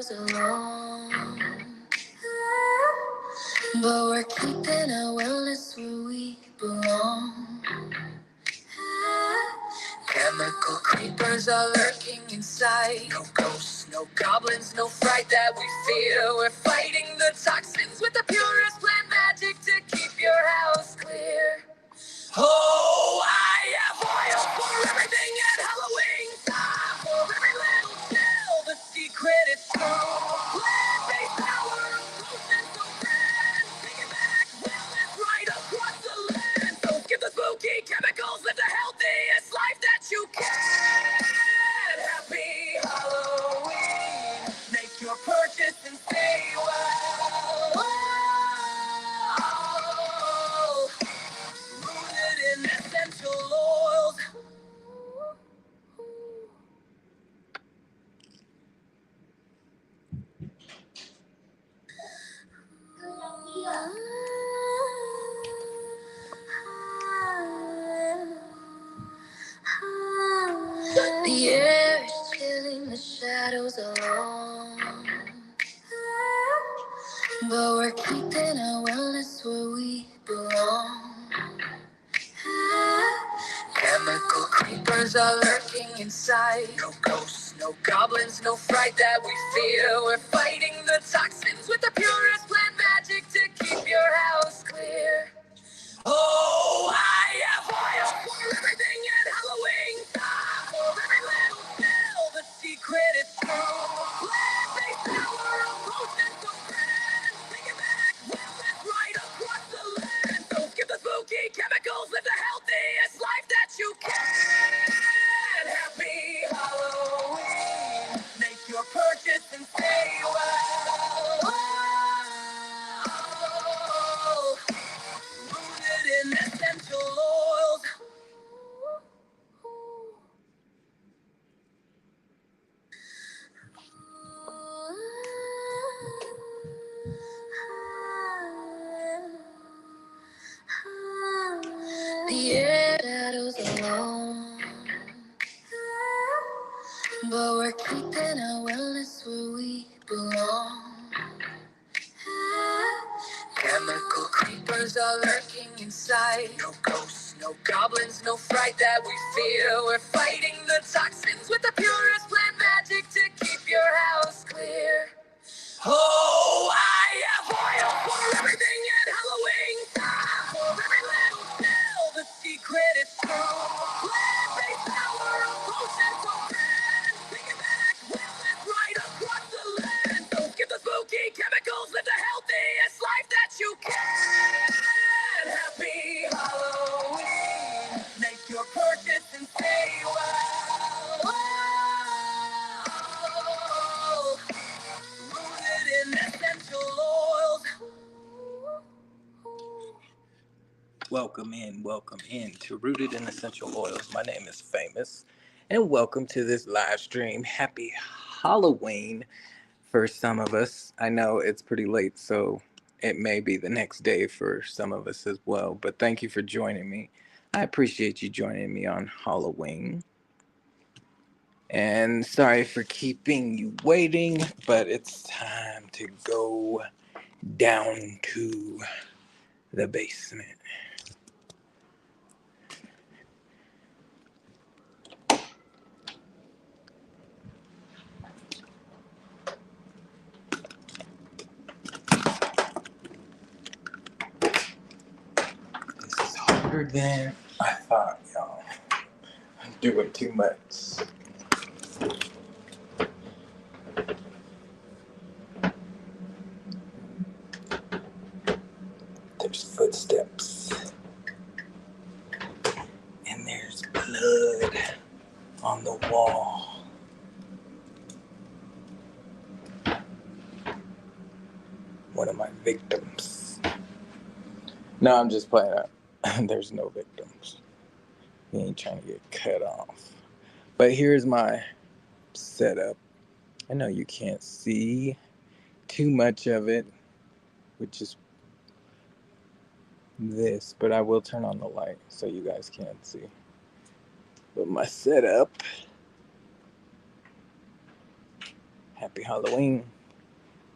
shadows alone. But we're keeping our wellness where we belong. Chemical creepers are lurking inside. No ghosts, no goblins, no fright that we fear. We're fighting the toxins with the purest plant magic to keep your house clear. Oh, I have oil for everything at Halloween time. For every little chill, the secret is true. Plant-based power of potion so grand. Taking back wellness right across the land. So skip the spooky chemicals, live the healthiest life that you can. Happy Halloween. Make your purchase and stay well. Oh, rooted in essential oils. The air is chilling, the shadows alone. But we're keeping our wellness where we belong. Chemical creepers are lurking inside. No ghosts, no goblins, no fright that we fear. We're fighting the toxins with the purest plant magic to keep your house clear. Oh, I have oil for everything at Halloween time. For every little pill, the secret is true. Plant-based power of potion so grand. Taking back wellness right across the land. So skip the spooky chemicals, live the healthiest life that you can. Happy Halloween. Make your purchase and stay well. Oh, rooted in essential oils. The air shadows alone. But we're keeping our wellness where we belong. Chemical creepers are lurking inside. No ghosts, no goblins, no fright that we fear. We're fighting the toxins with the purest plant magic to keep your house clear. Oh, I have oil for everything at Halloween time. For every little pill, the secret is true. Plant-based power of potion so grand. Taking back wellness right across the land. So skip the spooky chemicals, live the healthiest life that you can. Happy Halloween. Make your purchase and stay well. Oh, rooted in essential oils. Welcome in to Rooted in Essential Oils. My name is Famous, and welcome to this live stream. Happy Halloween for some of us. I know it's pretty late, so it may be the next day for some of us as well, but thank you for joining me. I appreciate you joining me on Halloween. And sorry for keeping you waiting, but it's time to go down to the basement. This is harder than I thought, y'all. I'm doing too much. There's footsteps. And there's blood on the wall. One of my victims. No, I'm just playing up. There's no victims. He ain't trying to get cut off. But here's my setup. I know you can't see too much of it, which is this, but I will turn on the light so you guys can't see. But my setup Happy Halloween.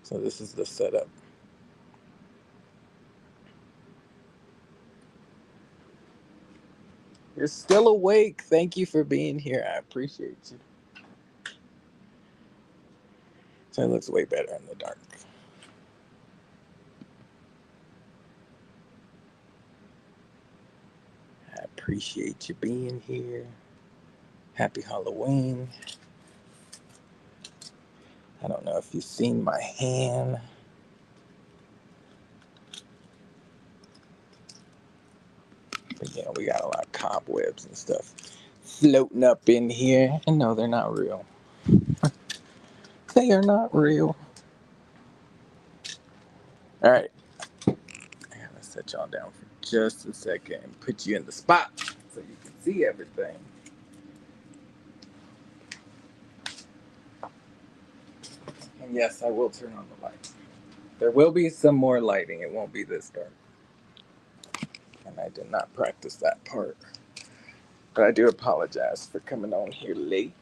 So this is the setup. You're still awake. Thank you for being here. I appreciate you. So it looks way better in the dark. I appreciate you being here. Happy Halloween. I don't know if you've seen my hand. But yeah, we got a lot of cobwebs and stuff floating up in here. And no, they're not real. They are not real. All right. I gotta set y'all down for just a second and put you in the spot so you can see everything. And yes, I will turn on the light. There will be some more lighting. It won't be this dark. And I did not practice that part. But I do apologize for coming on here late.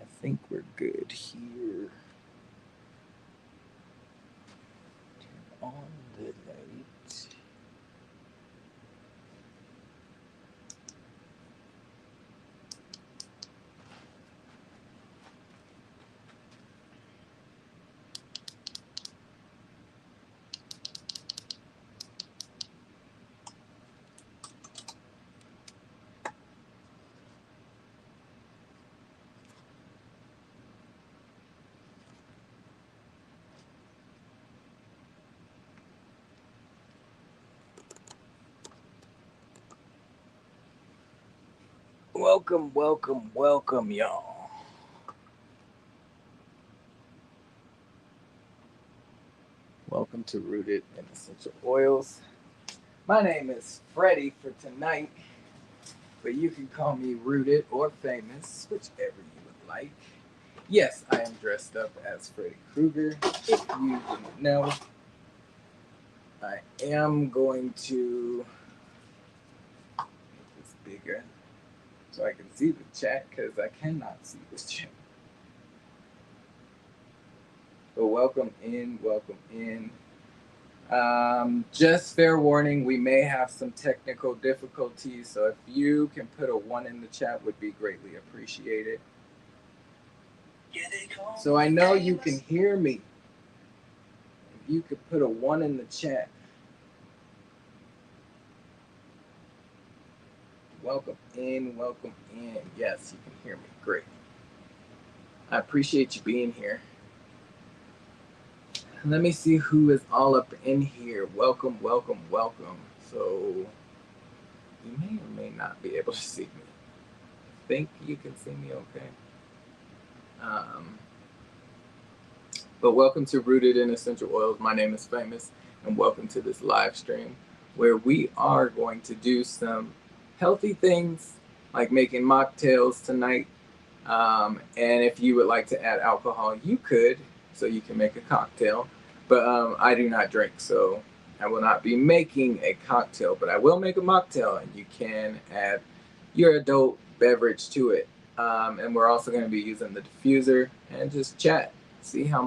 I think we're good here. Turn on the light. Welcome, welcome, welcome, y'all. Welcome to Rooted in Essential Oils. My name is Freddie for tonight, but you can call me Rooted or Famous, whichever you would like. Yes, I am dressed up as Freddy Krueger. If you didn't know, I am going to make this bigger so I can see the chat because I cannot see this chat. But welcome in, welcome in. Just fair warning, we may have some technical difficulties, so if you can put a 1 in the chat would be greatly appreciated. So I know you can hear me. If you could put a 1 in the chat. Welcome in, welcome in. Yes, you can hear me. Great. I appreciate you being here. Let me see who is all up in here. Welcome, welcome, welcome. So you may or may not be able to see me. I think you can see me okay. But welcome to Rooted in Essential Oils. My name is Famous, and welcome to this live stream where we are going to do some healthy things like making mocktails tonight. And if you would like to add alcohol, you could, so you can make a cocktail. But I do not drink, so I will not be making a cocktail, but I will make a mocktail, and you can add your adult beverage to it. And we're also going to be using the diffuser and just chat, see how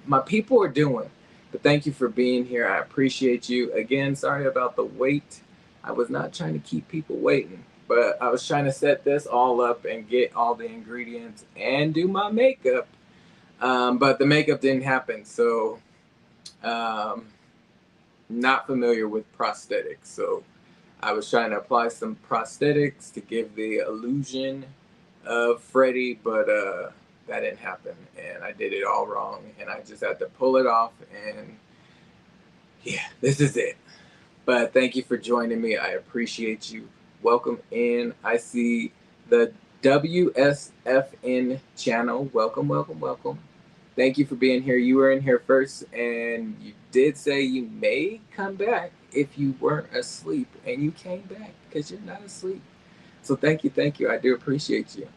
my people are doing. But thank you for being here. I appreciate you. Again, sorry about the wait. I was not trying to keep people waiting, but I was trying to set this all up and get all the ingredients and do my makeup. But the makeup didn't happen, so not familiar with prosthetics. So I was trying to apply some prosthetics to give the illusion of Freddy, but that didn't happen, and I did it all wrong, and I just had to pull it off, and yeah, this is it. But thank you for joining me. I appreciate you. Welcome in. I see the WSFN channel. Welcome, welcome, welcome. Thank you for being here. You were in here first, and you did say you may come back if you weren't asleep, and you came back because you're not asleep. So thank you, thank you. I do appreciate you.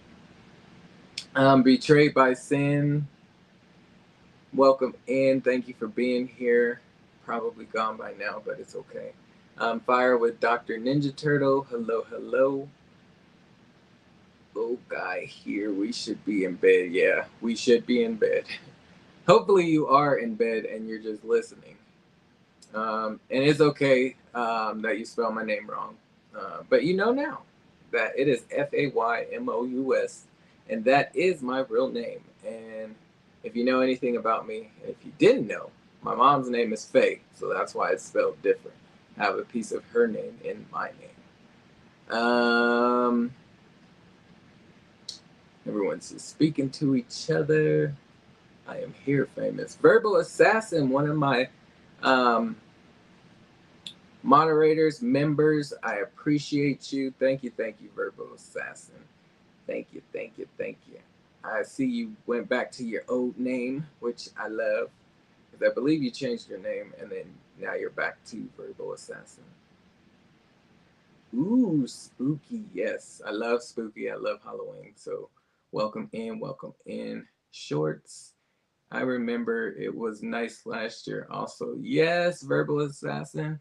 Betrayed by Sin. Welcome in. Thank you for being here. Probably gone by now, but it's okay. Fire with Dr. Ninja Turtle. Hello, hello. Oh, guy here, we should be in bed. Yeah, we should be in bed. Hopefully, you are in bed and you're just listening. And it's okay that you spell my name wrong. But you know now that it is Faymous, and that is my real name. And if you know anything about me, if you didn't know, my mom's name is Faye, so that's why it's spelled different. I have a piece of her name in my name. Everyone's just speaking to each other. I am here, famous. Verbal Assassin, one of my moderators, members, I appreciate you. Thank you, Verbal Assassin. Thank you, thank you, thank you. I see you went back to your old name, which I love, because I believe you changed your name, and then now you're back to Verbal Assassin. Ooh, spooky. Yes, I love spooky. I love Halloween. So welcome in. Shorts. I remember it was nice last year also. Yes, Verbal Assassin.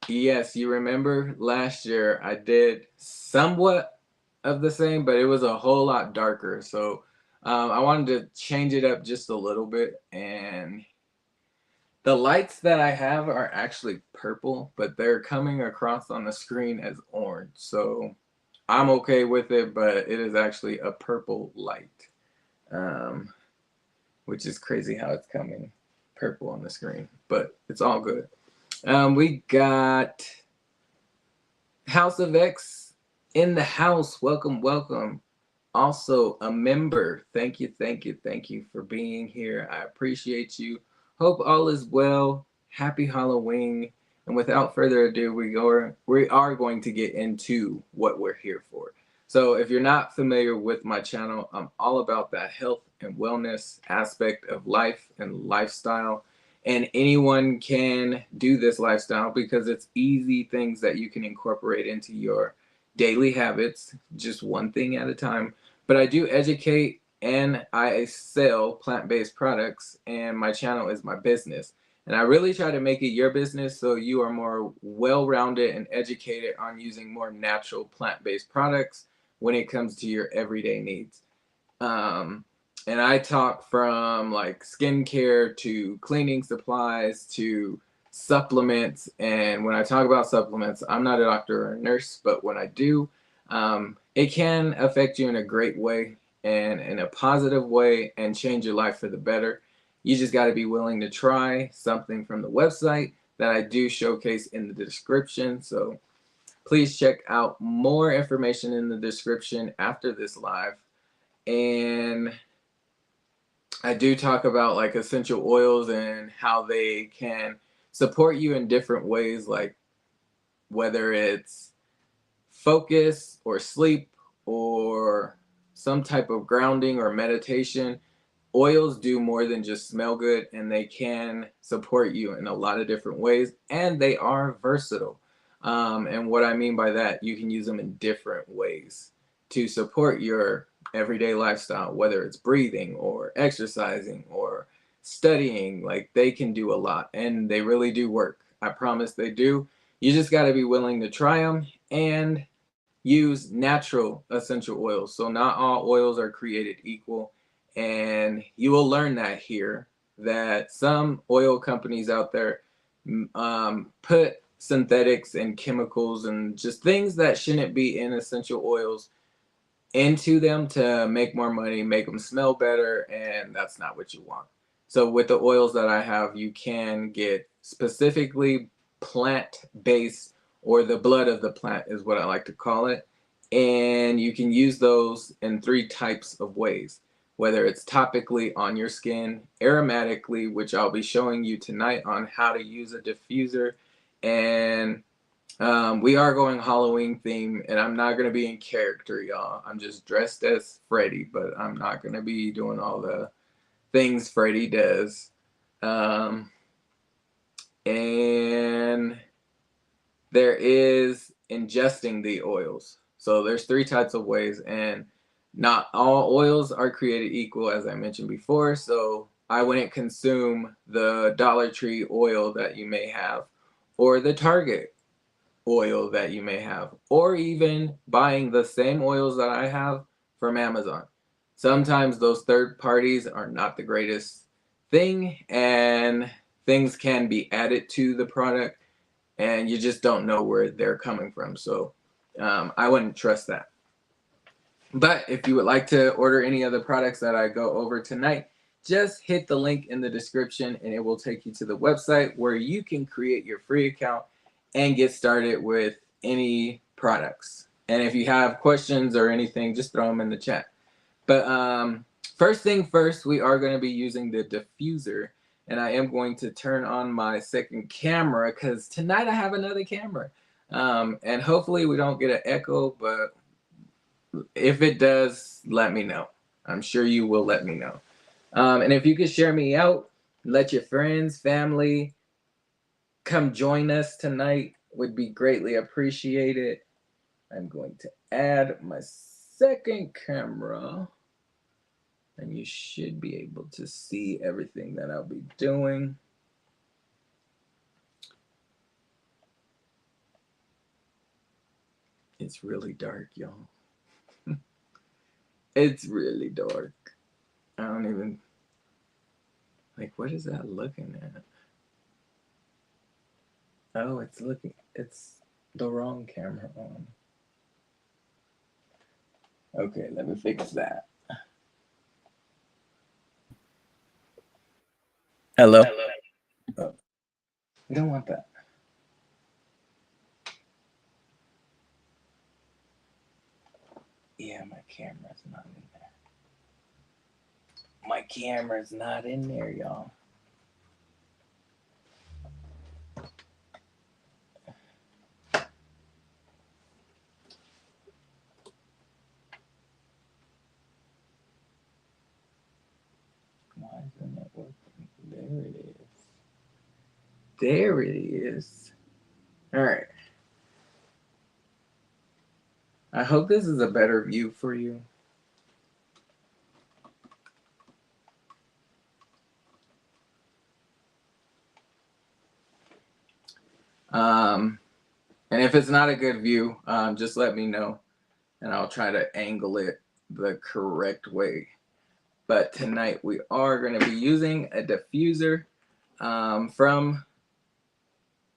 Yes, you remember last year I did somewhat of the same, but it was a whole lot darker. So I wanted to change it up just a little bit. And the lights that I have are actually purple, but they're coming across on the screen as orange. So I'm okay with it, but it is actually a purple light, which is crazy how it's coming purple on the screen, but it's all good. We got House of X in the house. Welcome, welcome. Also, a member. Thank you, thank you, thank you for being here. I appreciate you. Hope all is well. Happy Halloween. And without further ado, we are going to get into what we're here for. So, if you're not familiar with my channel, I'm all about that health and wellness aspect of life and lifestyle. And anyone can do this lifestyle because it's easy things that you can incorporate into your daily habits, just one thing at a time. But I do educate and I sell plant-based products, and my channel is my business. And I really try to make it your business so you are more well-rounded and educated on using more natural plant-based products when it comes to your everyday needs. And I talk from like skincare to cleaning supplies to supplements. And when I talk about supplements, I'm not a doctor or a nurse, but when I do, it can affect you in a great way and in a positive way and change your life for the better. You just got to be willing to try something from the website that I do showcase in the description. So please check out more information in the description after this live. And I do talk about like essential oils and how they can support you in different ways, like whether it's focus or sleep or some type of grounding or meditation. Oils do more than just smell good, and they can support you in a lot of different ways, and they are versatile. And what I mean by that, you can use them in different ways to support your everyday lifestyle, whether it's breathing or exercising or studying. Like, they can do a lot, and they really do work. I promise they do. You just got to be willing to try them and use natural essential oils. So not all oils are created equal, and you will learn that here, that some oil companies out there put synthetics and chemicals and just things that shouldn't be in essential oils into them to make more money, make them smell better, and that's not what you want. So with the oils that I have, you can get specifically plant-based, or the blood of the plant is what I like to call it. And you can use those in 3 types of ways, whether it's topically on your skin, aromatically, which I'll be showing you tonight on how to use a diffuser, and we are going Halloween theme, and I'm not gonna be in character, y'all. I'm just dressed as Freddy, but I'm not gonna be doing all the things Freddy does. And there is ingesting the oils. So there's 3 types of ways, and not all oils are created equal, as I mentioned before. So I wouldn't consume the Dollar Tree oil that you may have, or the Target oil that you may have, or even buying the same oils that I have from Amazon. Sometimes those third parties are not the greatest thing, and things can be added to the product, and you just don't know where they're coming from. So I wouldn't trust that. But if you would like to order any of the products that I go over tonight, just hit the link in the description and it will take you to the website where you can create your free account and get started with any products. And if you have questions or anything, just throw them in the chat. But first thing first, we are going to be using the diffuser, and I am going to turn on my second camera because tonight I have another camera. And hopefully we don't get an echo, but if it does, let me know. I'm sure you will let me know. And if you could share me out, let your friends, family come join us tonight, would be greatly appreciated. I'm going to add my second camera, and you should be able to see everything that I'll be doing. It's really dark, y'all. It's really dark. I don't even, like, what is that looking at? Oh, it's the wrong camera on. Okay, let me fix that. Hello? Oh, we don't want that. Yeah, my camera's not in there. My camera's not in there, y'all. Why isn't it working? There it is. There it is. All right. I hope this is a better view for you. And if it's not a good view, just let me know and I'll try to angle it the correct way. But tonight we are going to be using a diffuser from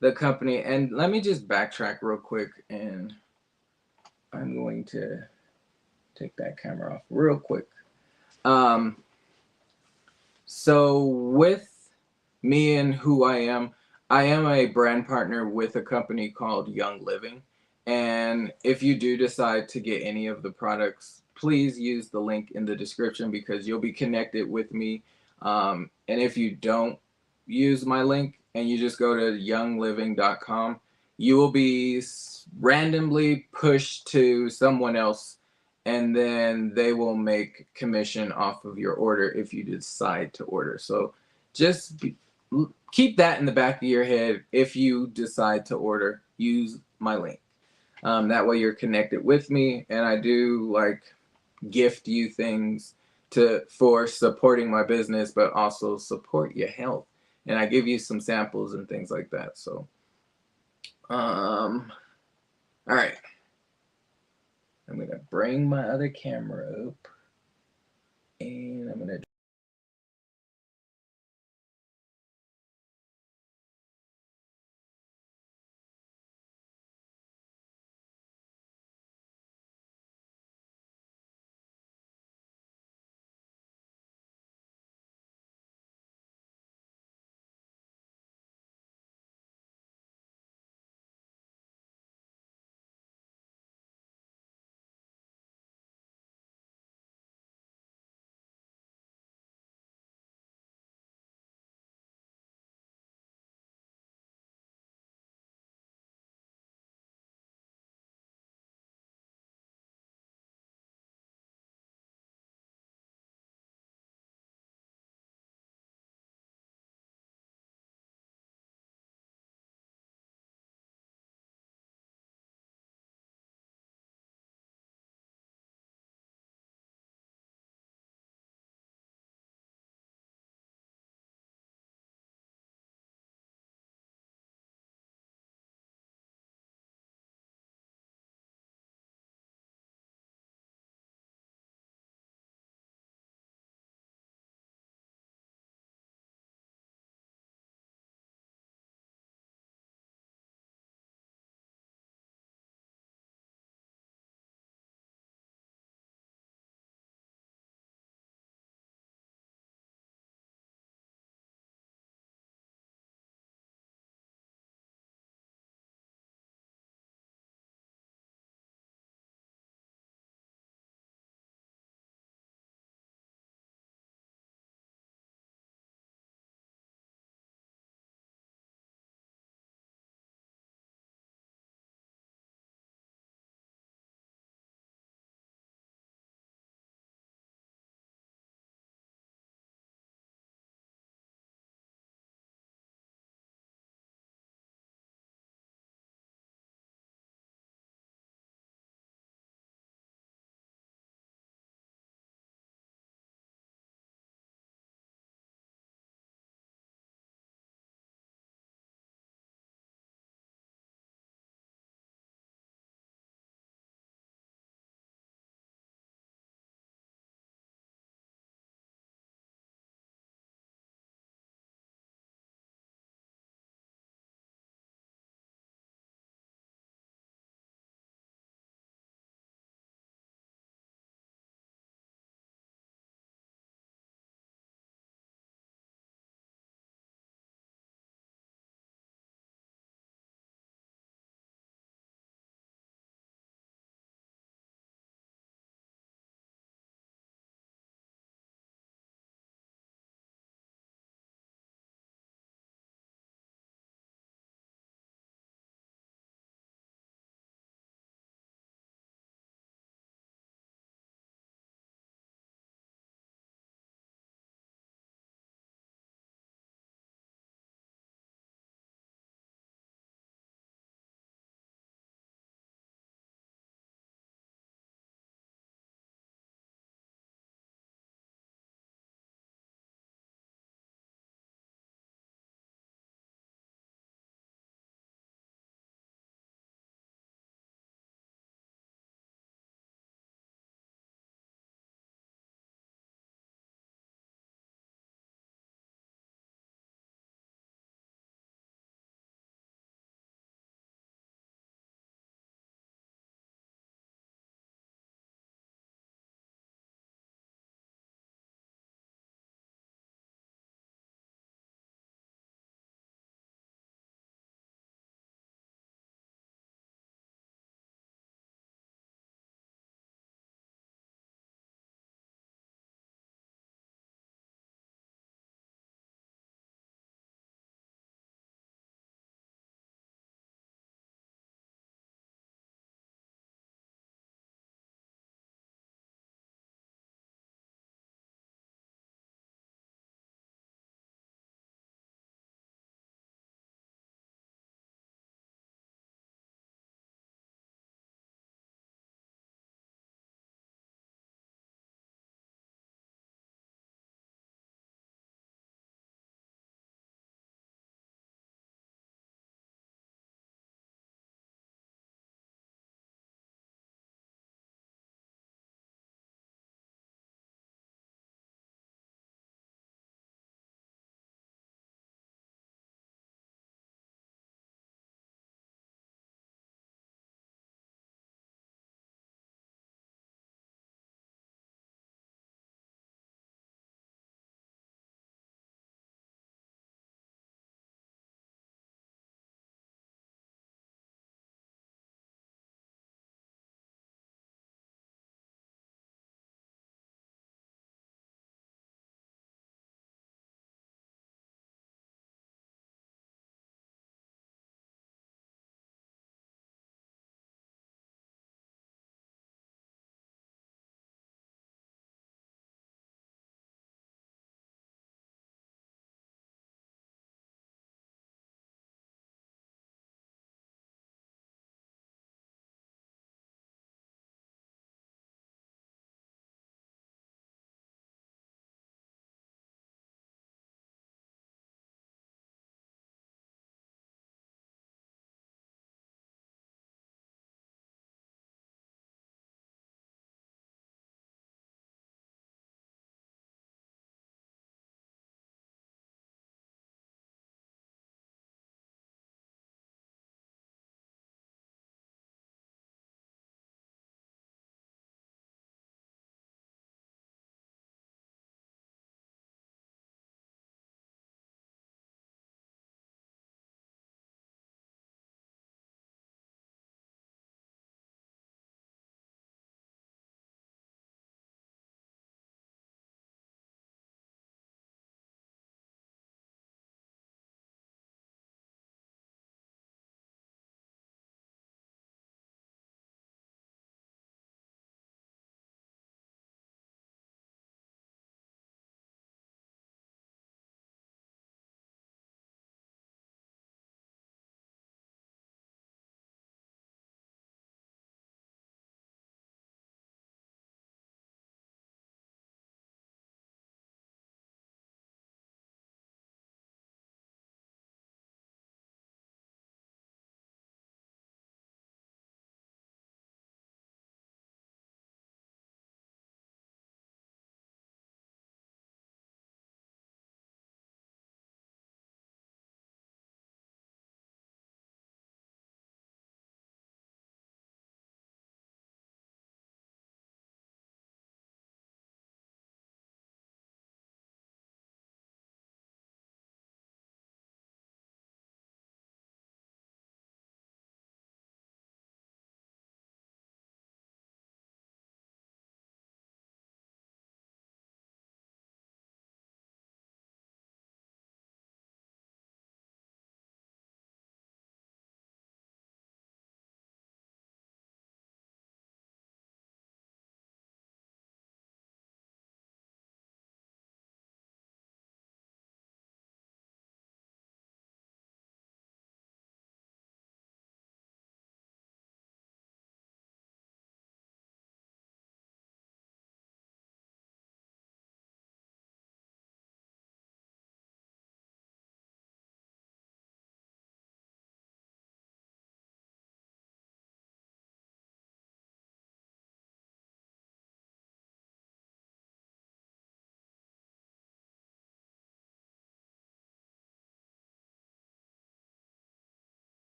the company. And let me just backtrack real quick, and I'm going to take that camera off real quick. So with me and who I am a brand partner with a company called Young Living. And if you do decide to get any of the products, please use the link in the description because you'll be connected with me. And if you don't use my link and you just go to youngliving.com, you will be randomly pushed to someone else, and then they will make commission off of your order if you decide to order. So just keep that in the back of your head. If you decide to order, use my link. That way you're connected with me, and I do like gift you things for supporting my business, but also support your health. And I give you some samples and things like that. So, all right. I'm gonna bring my other camera up, and I'm gonna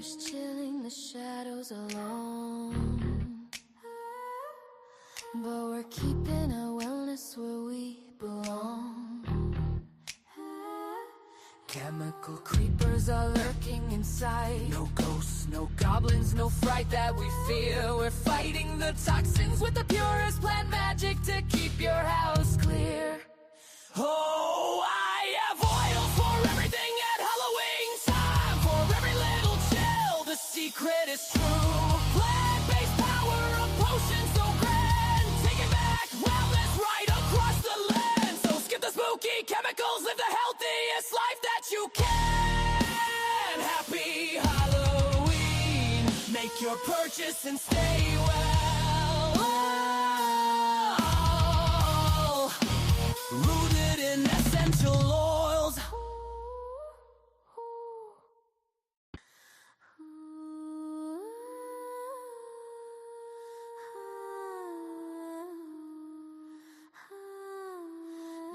is chilling, the shadows alone, but we're keeping our wellness where we belong. Chemical creepers are lurking inside. No ghosts, no goblins, no fright that we fear. We're fighting the toxins with the purest plant magic to keep your house clear. Oh, I have oils for everything at Halloween time. For every little chill, the secret is true. Plant-based power, a potion so grand. Take it back, wellness right across the land. So skip the spooky chemicals, live the healthiest life that you can. Happy Halloween. Make your purchase and stay well. Rooted in essential oils.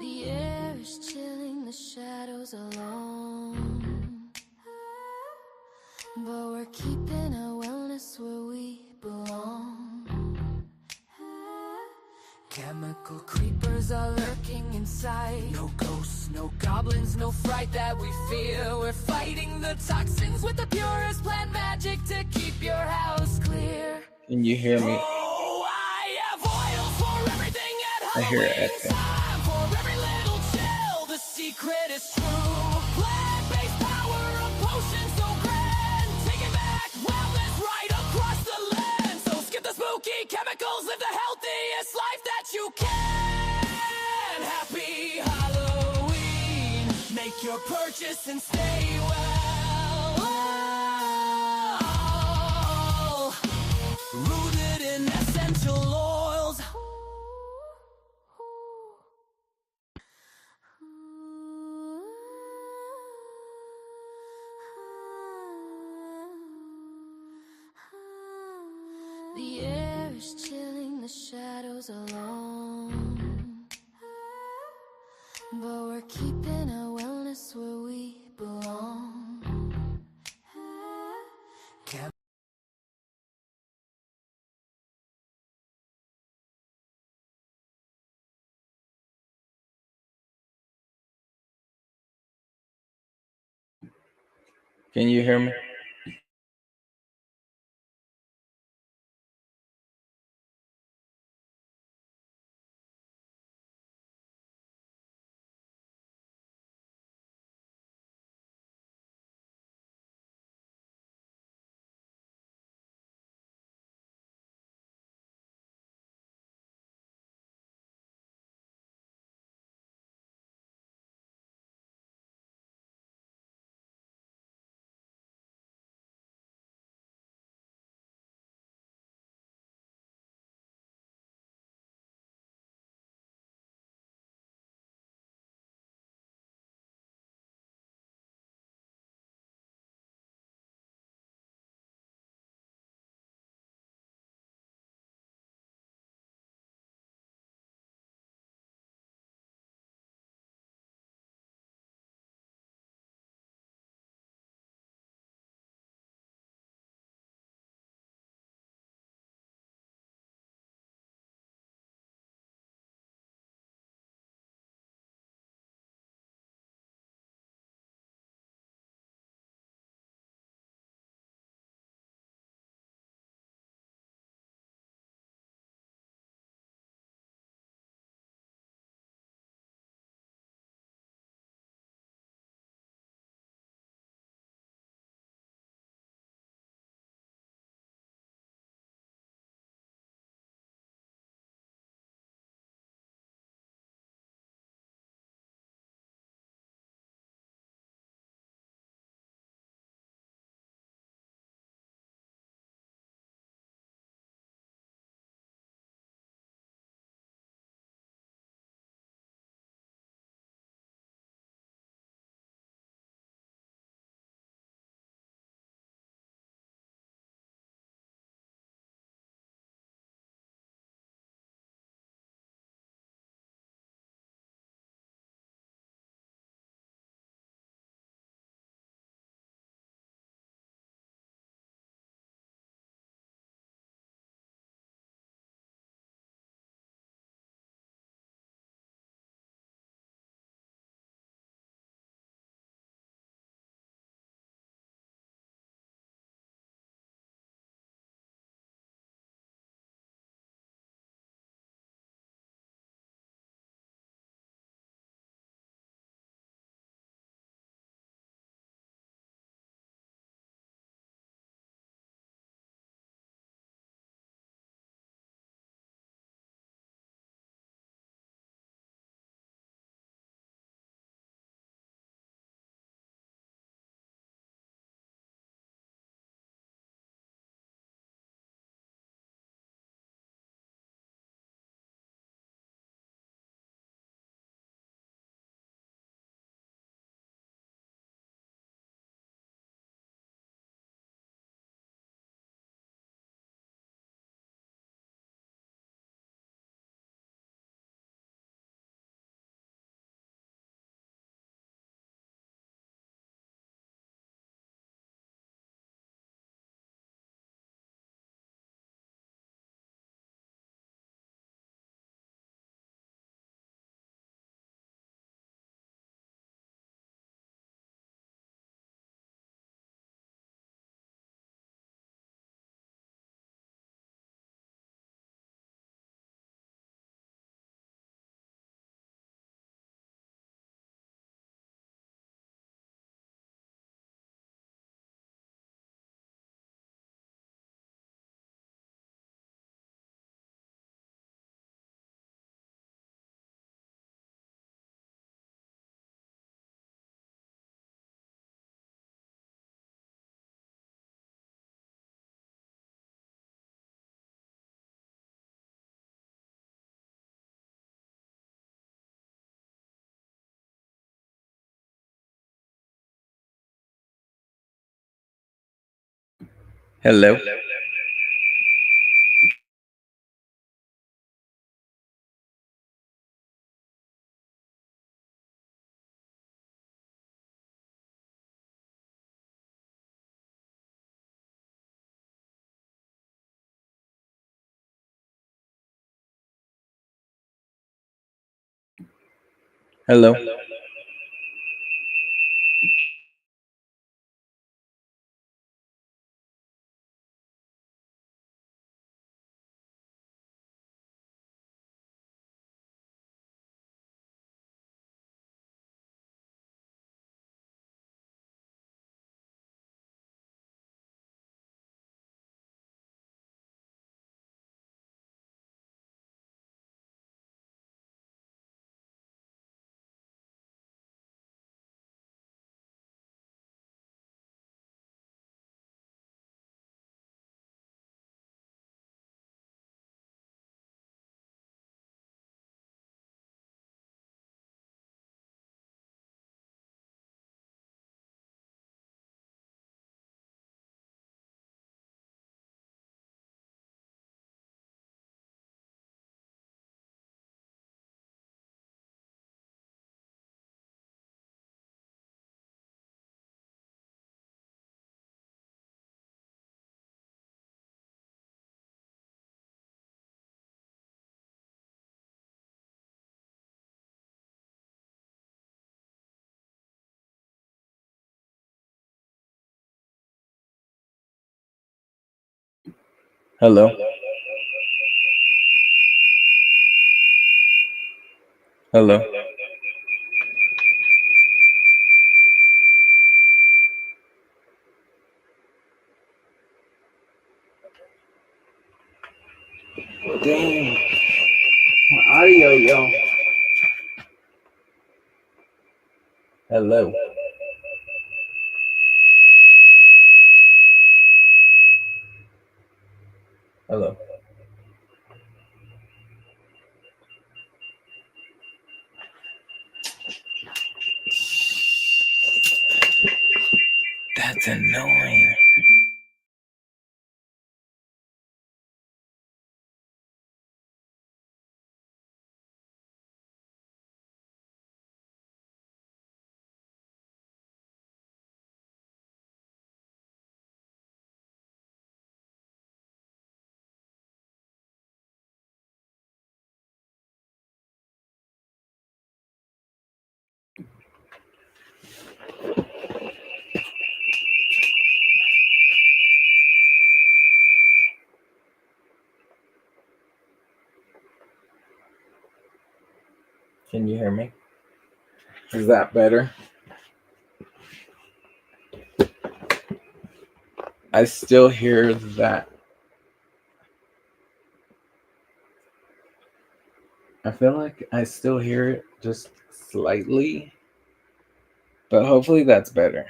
The air is chilling, the shadows alone, but we're keeping our wellness where we belong. Chemical creepers are lurking inside. No ghosts, no goblins, no fright that we fear. We're fighting the toxins with the purest plant magic to keep your house clear. Can you hear me? Oh, I have oils for everything at I hear it Halloween echo. time. For every little chill, the secret is true. Plant-based power, a potion so grand. Take it back, wellness right across the land. So skip the spooky chemicals, live the healthiest life that you can. Happy Halloween. Make your purchase and stay well. Rooted in essential oils. The air is chilling, the shadows alone, but we're keeping our wellness where we belong. Can you hear me? Hello. Hello. Hello. Hello. Dang. My audio, yo. Hello. Hello. That's annoying. Can you hear me? Is that better? I still hear that. I feel like I still hear it just slightly, but hopefully that's better.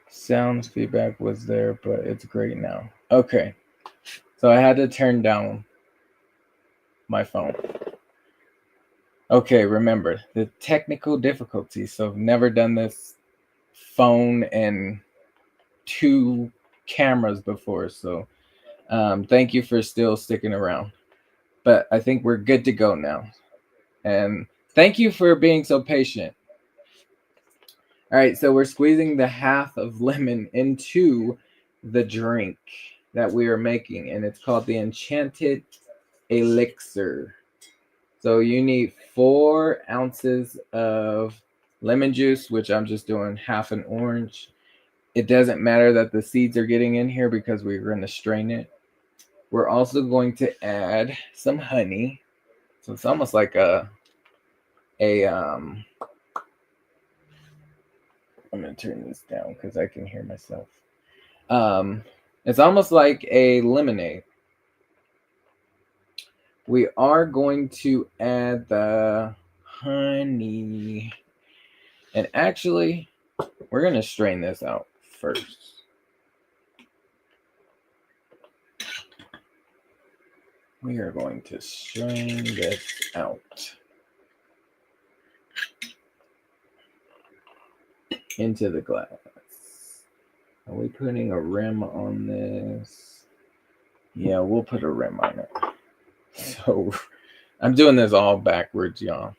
Sounds feedback was there, but it's great now. Okay. So I had to turn down my phone. Okay, remember the technical difficulties. So I've never done this phone and two cameras before. So thank you for still sticking around. But I think we're good to go now. And thank you for being so patient. All right, so we're squeezing the half of lemon into the drink that we are making, and it's called the Enchanted Elixir. So you need 4 ounces of lemon juice, which I'm just doing half an orange. It doesn't matter that the seeds are getting in here because we're going to strain it. We're also going to add some honey. So it's almost like I'm going to turn this down because I can hear myself. It's almost like a lemonade. We are going to add the honey. And actually, we're going to strain this out first. We are going to strain this out into the glass. Are we putting a rim on this? Yeah, we'll put a rim on it. So I'm doing this all backwards, y'all.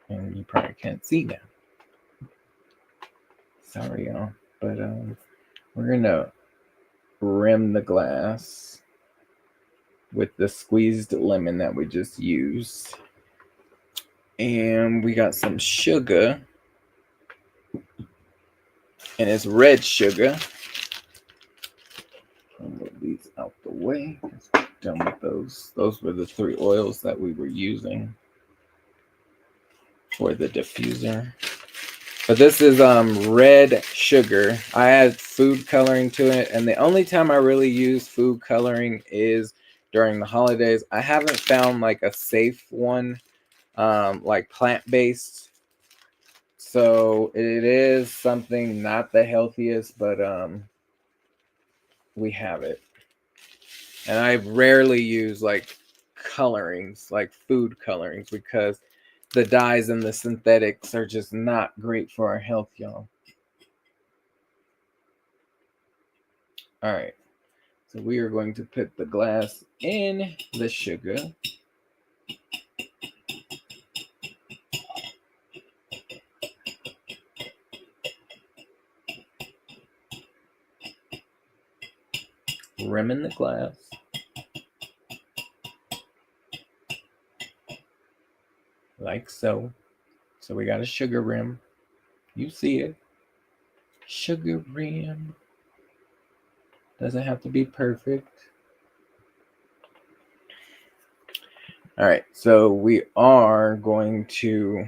And you probably can't see that. Sorry, y'all. But we're gonna rim the glass with the squeezed lemon that we just used. And we got some sugar. And it's red sugar. I'll move these out the way. Done with those. Those were the 3 oils that we were using for the diffuser. But this is red sugar. I add food coloring to it, and the only time I really use food coloring is during the holidays. I haven't found like a safe one, like plant-based. So it is something not the healthiest, but we have it. And I rarely use like colorings, like food colorings, because the dyes and the synthetics are just not great for our health, y'all. All right. So we are going to put the glass in the sugar. Rimming the glass. Like so. So we got a sugar rim. You see it. Sugar rim. Doesn't have to be perfect. All right. So we are going to...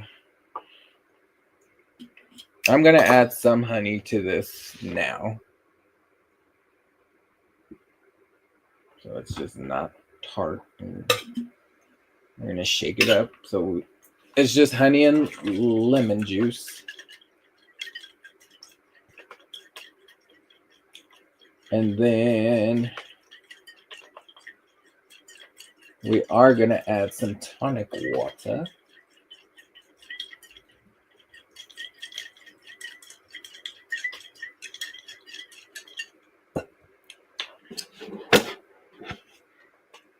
I'm going to add some honey to this now. So it's just not tart. We're going to shake it up. So it's just honey and lemon juice. And then we are going to add some tonic water.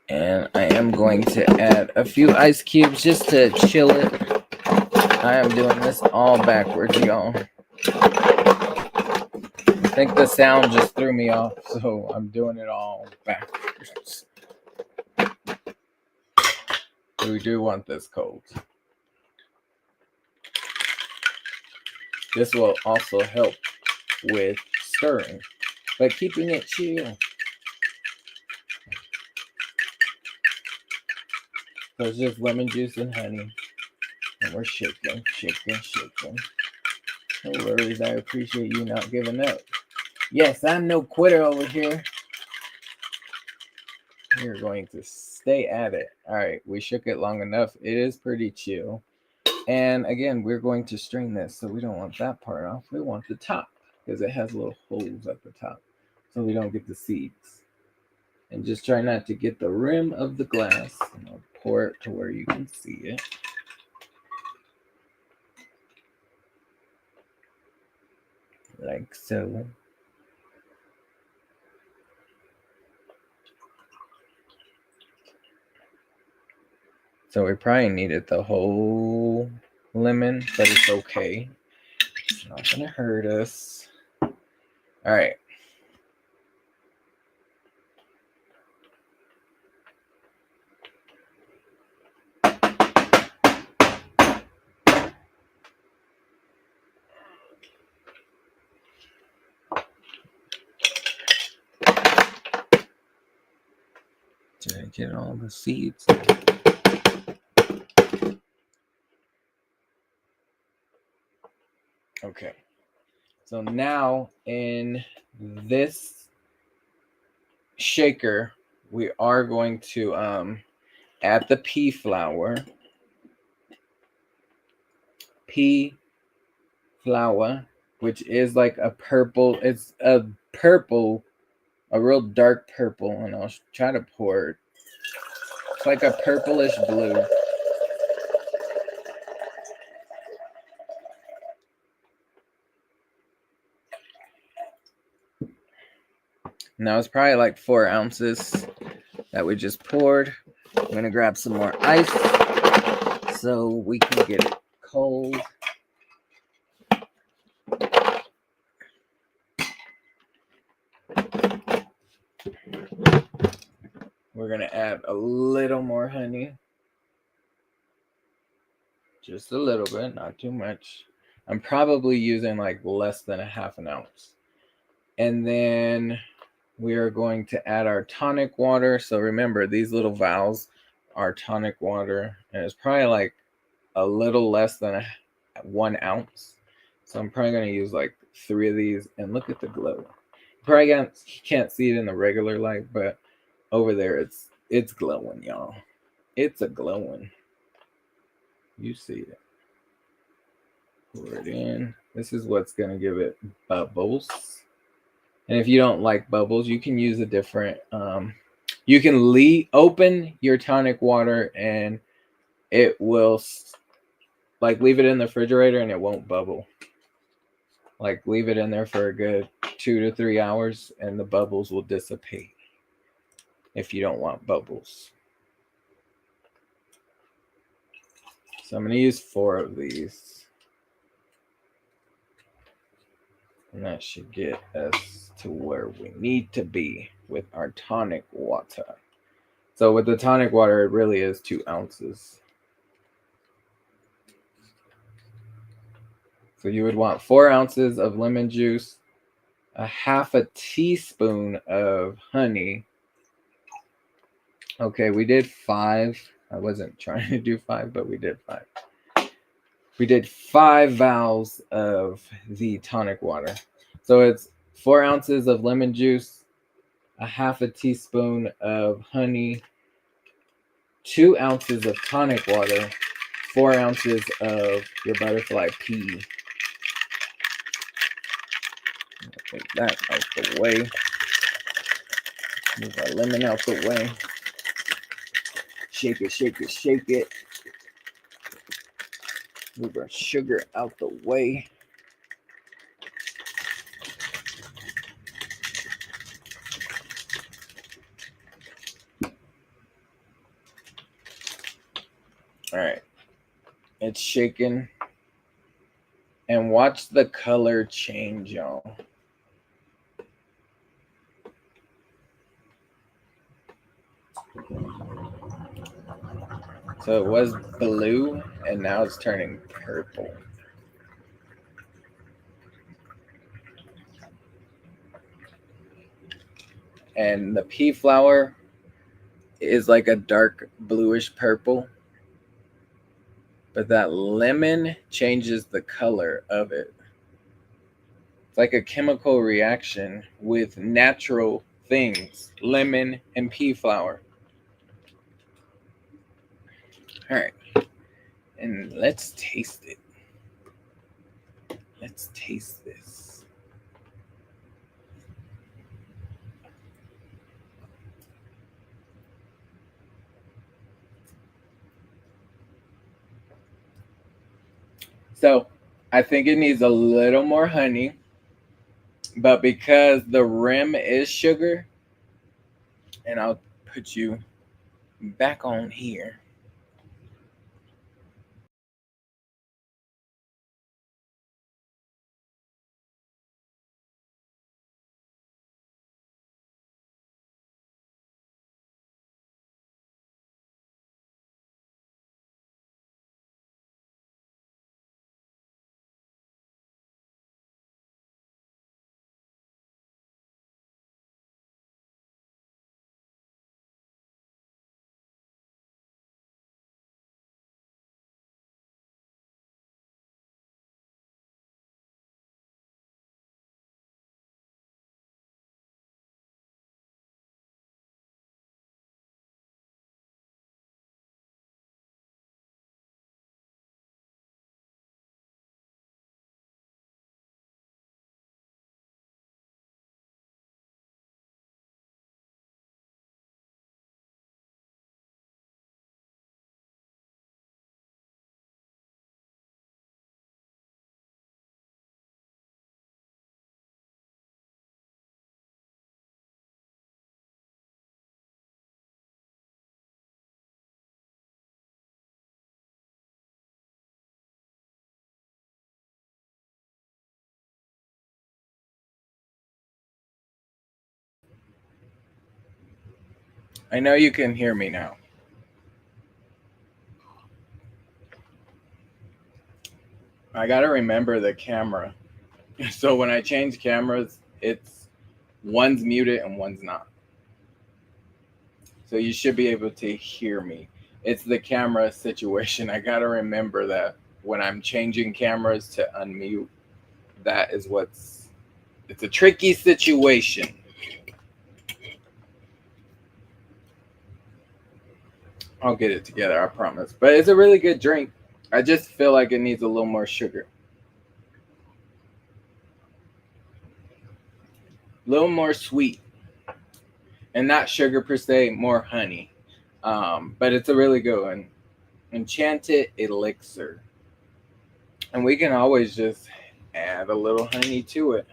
And I am going to add a few ice cubes just to chill it. I am doing this all backwards, y'all. I think the sound just threw me off, so I'm doing it all backwards. We do want this cold. This will also help with stirring, but keeping it chill. So it's just lemon juice and honey. And we're shaking, shaking, shaking. No worries, I appreciate you not giving up. Yes, I'm no quitter over here. We're going to stay at it. All right, we shook it long enough. It is pretty chill. And again, we're going to strain this, so we don't want that part off. We want the top, because it has little holes at the top, so we don't get the seeds. And just try not to get the rim of the glass. And I'll pour it to where you can see it. Like so. So we probably needed the whole lemon, but it's okay. It's not gonna hurt us. All right. Did I get all the seeds? Okay. So now in this shaker, we are going to add the pea flour. Pea flour, which is like a purple. It's a purple, a real dark purple, and I'll try to pour it. It's like a purplish blue. Now it's probably like 4 ounces that we just poured. I'm going to grab some more ice so we can get it cold. We're going to add a little more honey. Just a little bit, not too much. I'm probably using like less than a half an ounce. And then we are going to add our tonic water. So remember, these little vials are tonic water, and it's probably like a little less than 1 ounce. So I'm probably going to use like 3 of these. And look at the glow. You probably can't see it in the regular light, but over there it's glowing, y'all. It's a glowing. You see it. Pour it in. This is what's going to give it bubbles. And if you don't like bubbles, you can use a different, you can open your tonic water and it will, like, leave it in the refrigerator and it won't bubble. Like, leave it in there for a good 2 to 3 hours and the bubbles will dissipate if you don't want bubbles. So I'm going to use 4 of these. And that should get us to where we need to be with our tonic water. So with the tonic water, it really is 2 ounces. So you would want 4 ounces of lemon juice, a half a teaspoon of honey. Okay, we did 5. I wasn't trying to do 5, but we did 5. We did 5 vials of the tonic water. So it's 4 ounces of lemon juice, a half a teaspoon of honey, 2 ounces of tonic water, 4 ounces of your butterfly pea. Take that out the way. Move our lemon out the way. Shake it, shake it, shake it. Move our sugar out the way. All right. It's shaking. And watch the color change, y'all. So it was blue, and now it's turning purple. And the pea flower is like a dark bluish purple. But that lemon changes the color of it. It's like a chemical reaction with natural things, lemon and pea flower. All right. And let's taste it. Let's taste this. So I think it needs a little more honey, but because the rim is sugar, and I'll put you back on here. I know you can hear me now. I gotta remember the camera. So when I change cameras, it's one's muted and one's not. So you should be able to hear me. It's the camera situation. I gotta remember that when I'm changing cameras to unmute, that is it's a tricky situation. I'll get it together, I promise. But it's a really good drink. I just feel like it needs a little more sugar. A little more sweet. And not sugar per se, more honey. But it's a really good one. Enchanted Elixir. And we can always just add a little honey to it.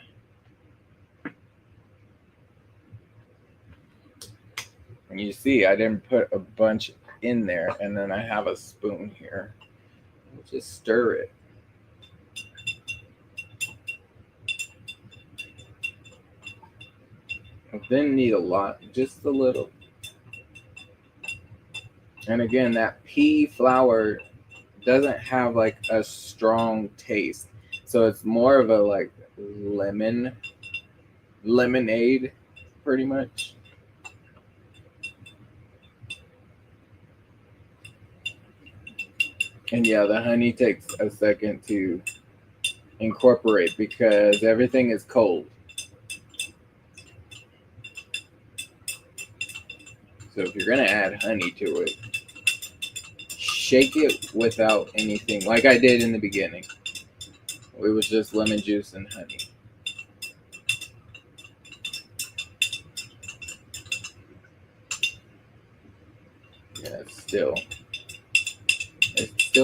And you see, I didn't put a bunch in there. And then I have a spoon here. We'll just stir it. I didn't need a lot, just a little. And again, that pea flour doesn't have like a strong taste. So it's more of a like lemonade pretty much. And yeah, the honey takes a second to incorporate because everything is cold. So if you're gonna add honey to it, shake it without anything, like I did in the beginning. It was just lemon juice and honey. Yeah, it still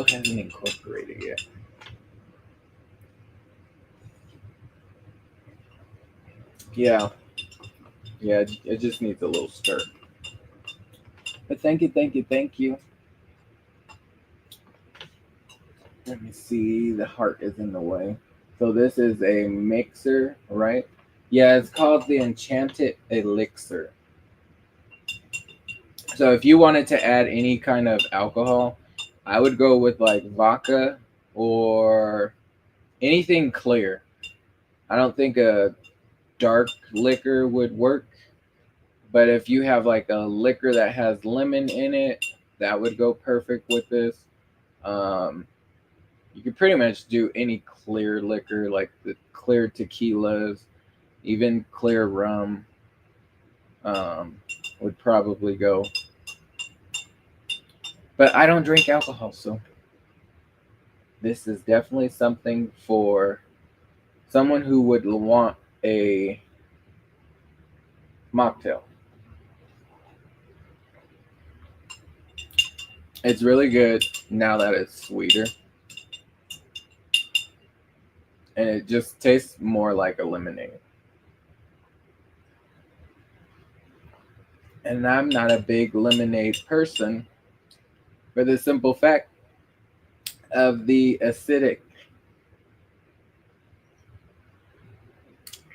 hasn't incorporated yet. Yeah, it just needs a little stir. But thank you. Let me see, the heart is in the way. So this is a mixer, right? Yeah, it's called the Enchanted Elixir. So if you wanted to add any kind of alcohol, I would go with like vodka or anything clear. I don't think a dark liquor would work, but if you have like a liquor that has lemon in it, that would go perfect with this. You could pretty much do any clear liquor, like the clear tequilas, even clear rum, would probably go. But I don't drink alcohol, so this is definitely something for someone who would want a mocktail. It's really good now that it's sweeter. And it just tastes more like a lemonade. And I'm not a big lemonade person for the simple fact of the acidic.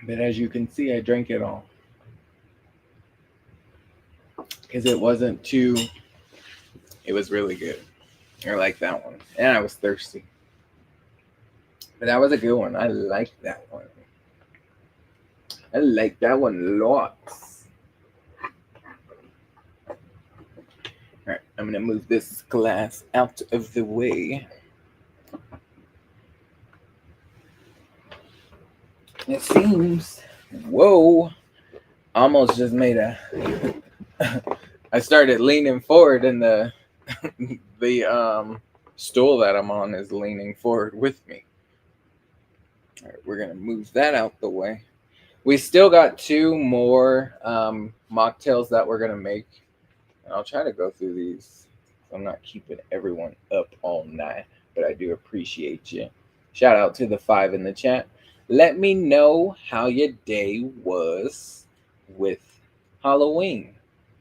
But as you can see, I drank it all. Because it wasn't too, it was really good. I like that one. And I was thirsty. But that was a good one. I like that one. I like that one lots. Alright, I'm going to move this glass out of the way. It seems, whoa, almost just made a, I started leaning forward and the stool that I'm on is leaning forward with me. All right, we're going to move that out the way. We still got two more mocktails that we're going to make. And I'll try to go through these. I'm not keeping everyone up all night, but I do appreciate you. Shout out to the 5 in the chat. Let me know how your day was with Halloween.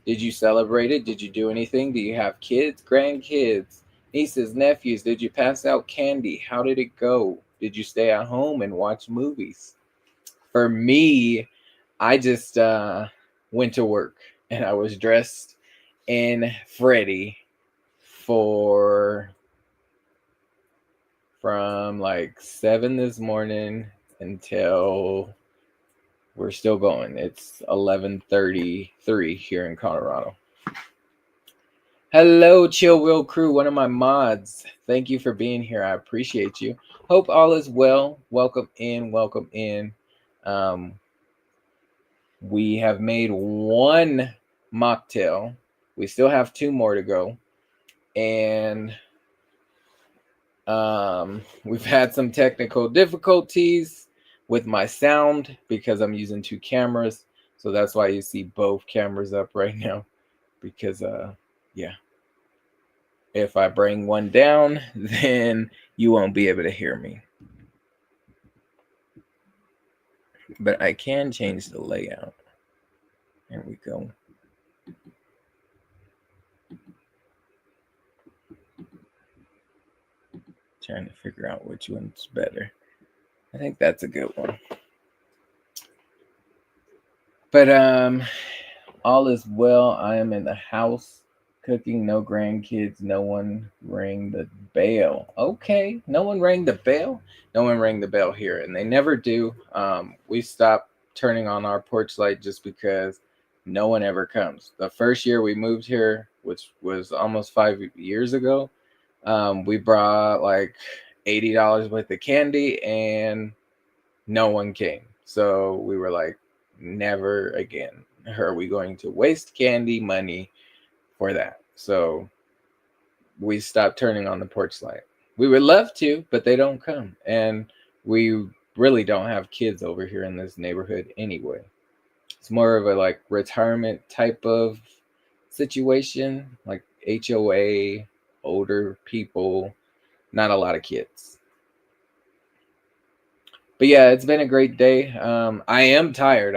Did you celebrate it? Did you do anything? Do you have kids, grandkids, nieces, nephews? Did you pass out candy? How did it go? Did you stay at home and watch movies? For me, I just went to work and I was dressed and Freddie from like 7 this morning until we're still going. It's 11:33 here in Colorado. Hello, Chill Will Crew, one of my mods. Thank you for being here. I appreciate you. Hope all is well. Welcome in. Welcome in. We have made one mocktail. We still have 2 more to go. And we've had some technical difficulties with my sound because I'm using 2 cameras. So that's why you see both cameras up right now. Because, yeah. If I bring one down, then you won't be able to hear me. But I can change the layout. There we go. Trying to figure out which one's better. I think that's a good one. But all is well. I am in the house cooking. No grandkids. No one rang the bell. Okay, no one rang the bell. No one rang the bell here, and they never do. We stopped turning on our porch light just because no one ever comes. The first year we moved here, which was almost 5 years ago, we brought like $80 worth of candy and no one came. So we were like, never again are we going to waste candy money for that. So we stopped turning on the porch light. We would love to, but they don't come. And we really don't have kids over here in this neighborhood anyway. It's more of a like retirement type of situation, like HOA, older people, not a lot of kids. But yeah, it's been a great day. I am tired.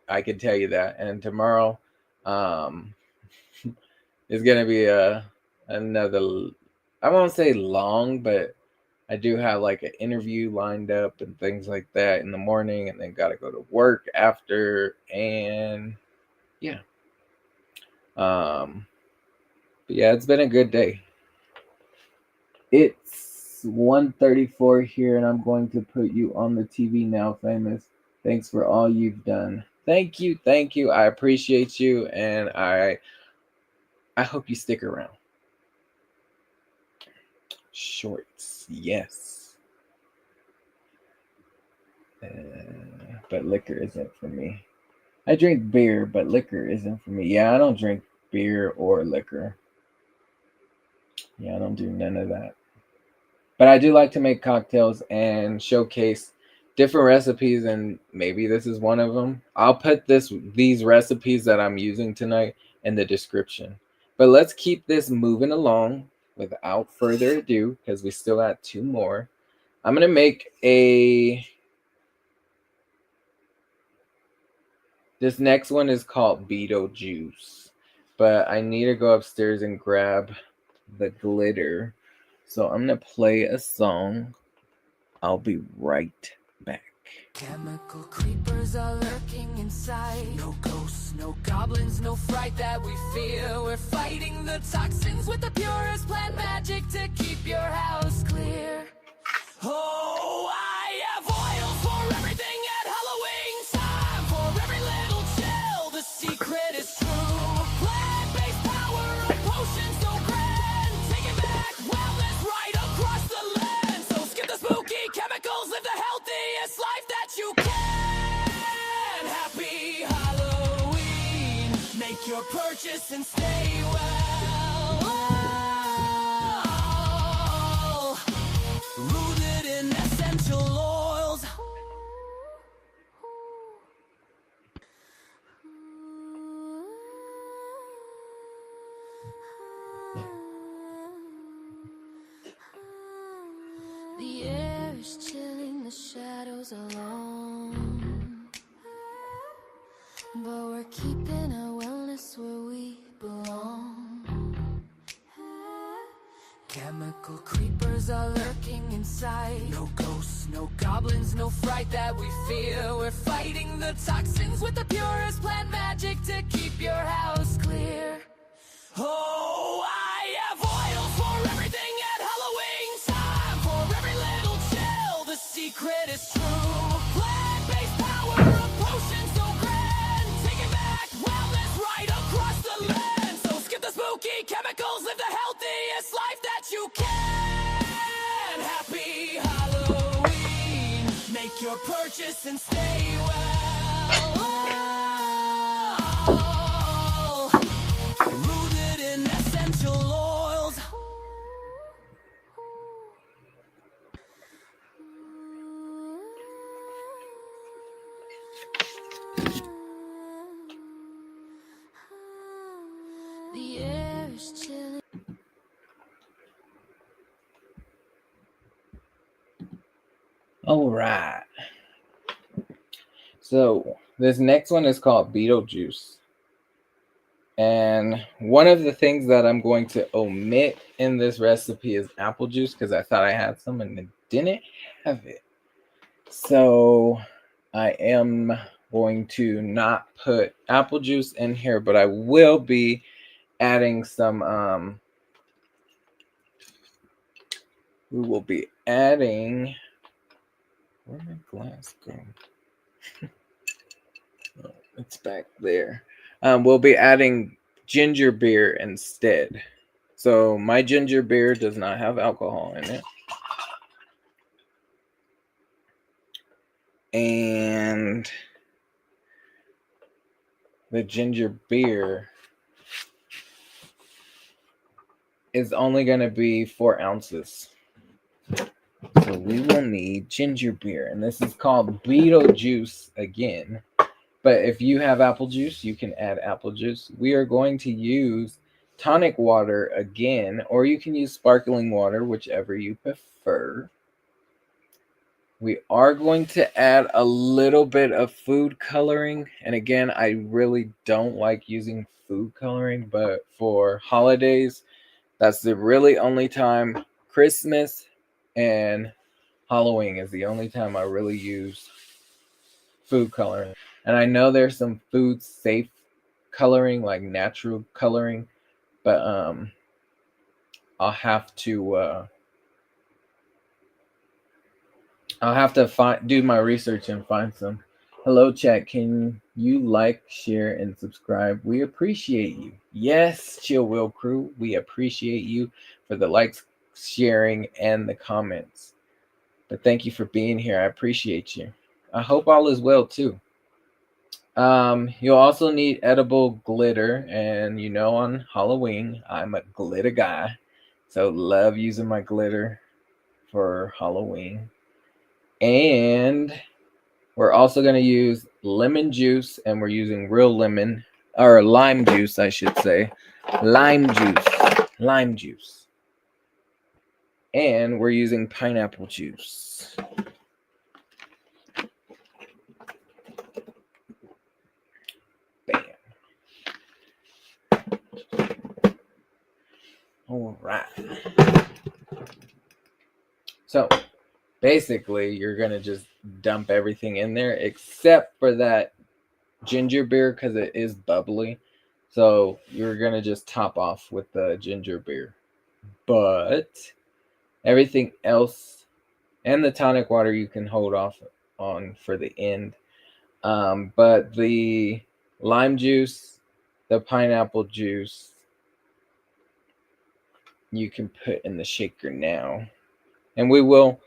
I can tell you that. And tomorrow is gonna be another, I won't say long, but I do have like an interview lined up and things like that in the morning, and then gotta go to work after, and yeah. But yeah, it's been a good day. It's 1:34 here, and I'm going to put you on the TV now, Famous. Thanks for all you've done. Thank you. I appreciate you, and I hope you stick around. Shorts, yes. But liquor isn't for me. I drink beer, but liquor isn't for me. Yeah, I don't drink beer or liquor. Yeah, I don't do none of that. But I do like to make cocktails and showcase different recipes, and maybe this is one of them. I'll put these recipes that I'm using tonight in the description. But let's keep this moving along without further ado, because we still got 2 more. I'm going to make this next one is called Beetlejuice, but I need to go upstairs and grab the glitter. So I'm going to play a song. I'll be right back. Chemical creepers are lurking inside. No ghosts, no goblins, no fright that we fear. We're fighting the toxins with the purest plant magic to keep your house clear. Oh, I have oils for everything at Halloween time. For every little chill, the secret is true. Plant-based power of potions so grand. Taking back wellness right across the land. So skip the spooky chemicals, live the healthiest life that you can. Happy Halloween. Make your purchase and stay well. Rooted in essential oils. The air is chilling, the shadows are long, but we're keeping our wellness where we belong. Chemical creepers are lurking inside. No ghosts, no goblins, no fright that we fear. We're fighting the toxins with the purest plant magic to keep your house clear. Oh, chemicals, live the healthiest life that you can. Happy Halloween. Make your purchase and stay well. Rooted in essential oils. The air is chilly. All right. So this next one is called Beetlejuice. And one of the things that I'm going to omit in this recipe is apple juice because I thought I had some and it didn't have it. So I am going to not put apple juice in here, but I will be adding some we will be adding, where'd my glass go? Oh, it's back there. We'll be adding ginger beer instead. So my ginger beer does not have alcohol in it. And the ginger beer is only going to be 4 ounces. So we will need ginger beer. And this is called Beetlejuice again. But if you have apple juice, you can add apple juice. We are going to use tonic water again, or you can use sparkling water, whichever you prefer. We are going to add a little bit of food coloring. And again, I really don't like using food coloring, but for holidays, that's the really only time. Christmas and Halloween is the only time I really use food coloring. And I know there's some food safe coloring, like natural coloring, but I'll have to do my research and find some. Hello, chat. Can you like, share, and subscribe? We appreciate you. Yes, Chill Will Crew. We appreciate you for the likes, sharing, and the comments. But thank you for being here. I appreciate you. I hope all is well too. You'll also need edible glitter, and you know, on Halloween, I'm a glitter guy, so love using my glitter for Halloween. And we're also going to use lemon juice, and we're using real lemon, or lime juice, I should say. Lime juice. And we're using pineapple juice. Bam. All right. So basically, you're going to just dump everything in there except for that ginger beer because it is bubbly. So you're going to just top off with the ginger beer. But everything else and the tonic water you can hold off on for the end. But the lime juice, the pineapple juice, you can put in the shaker now. And we will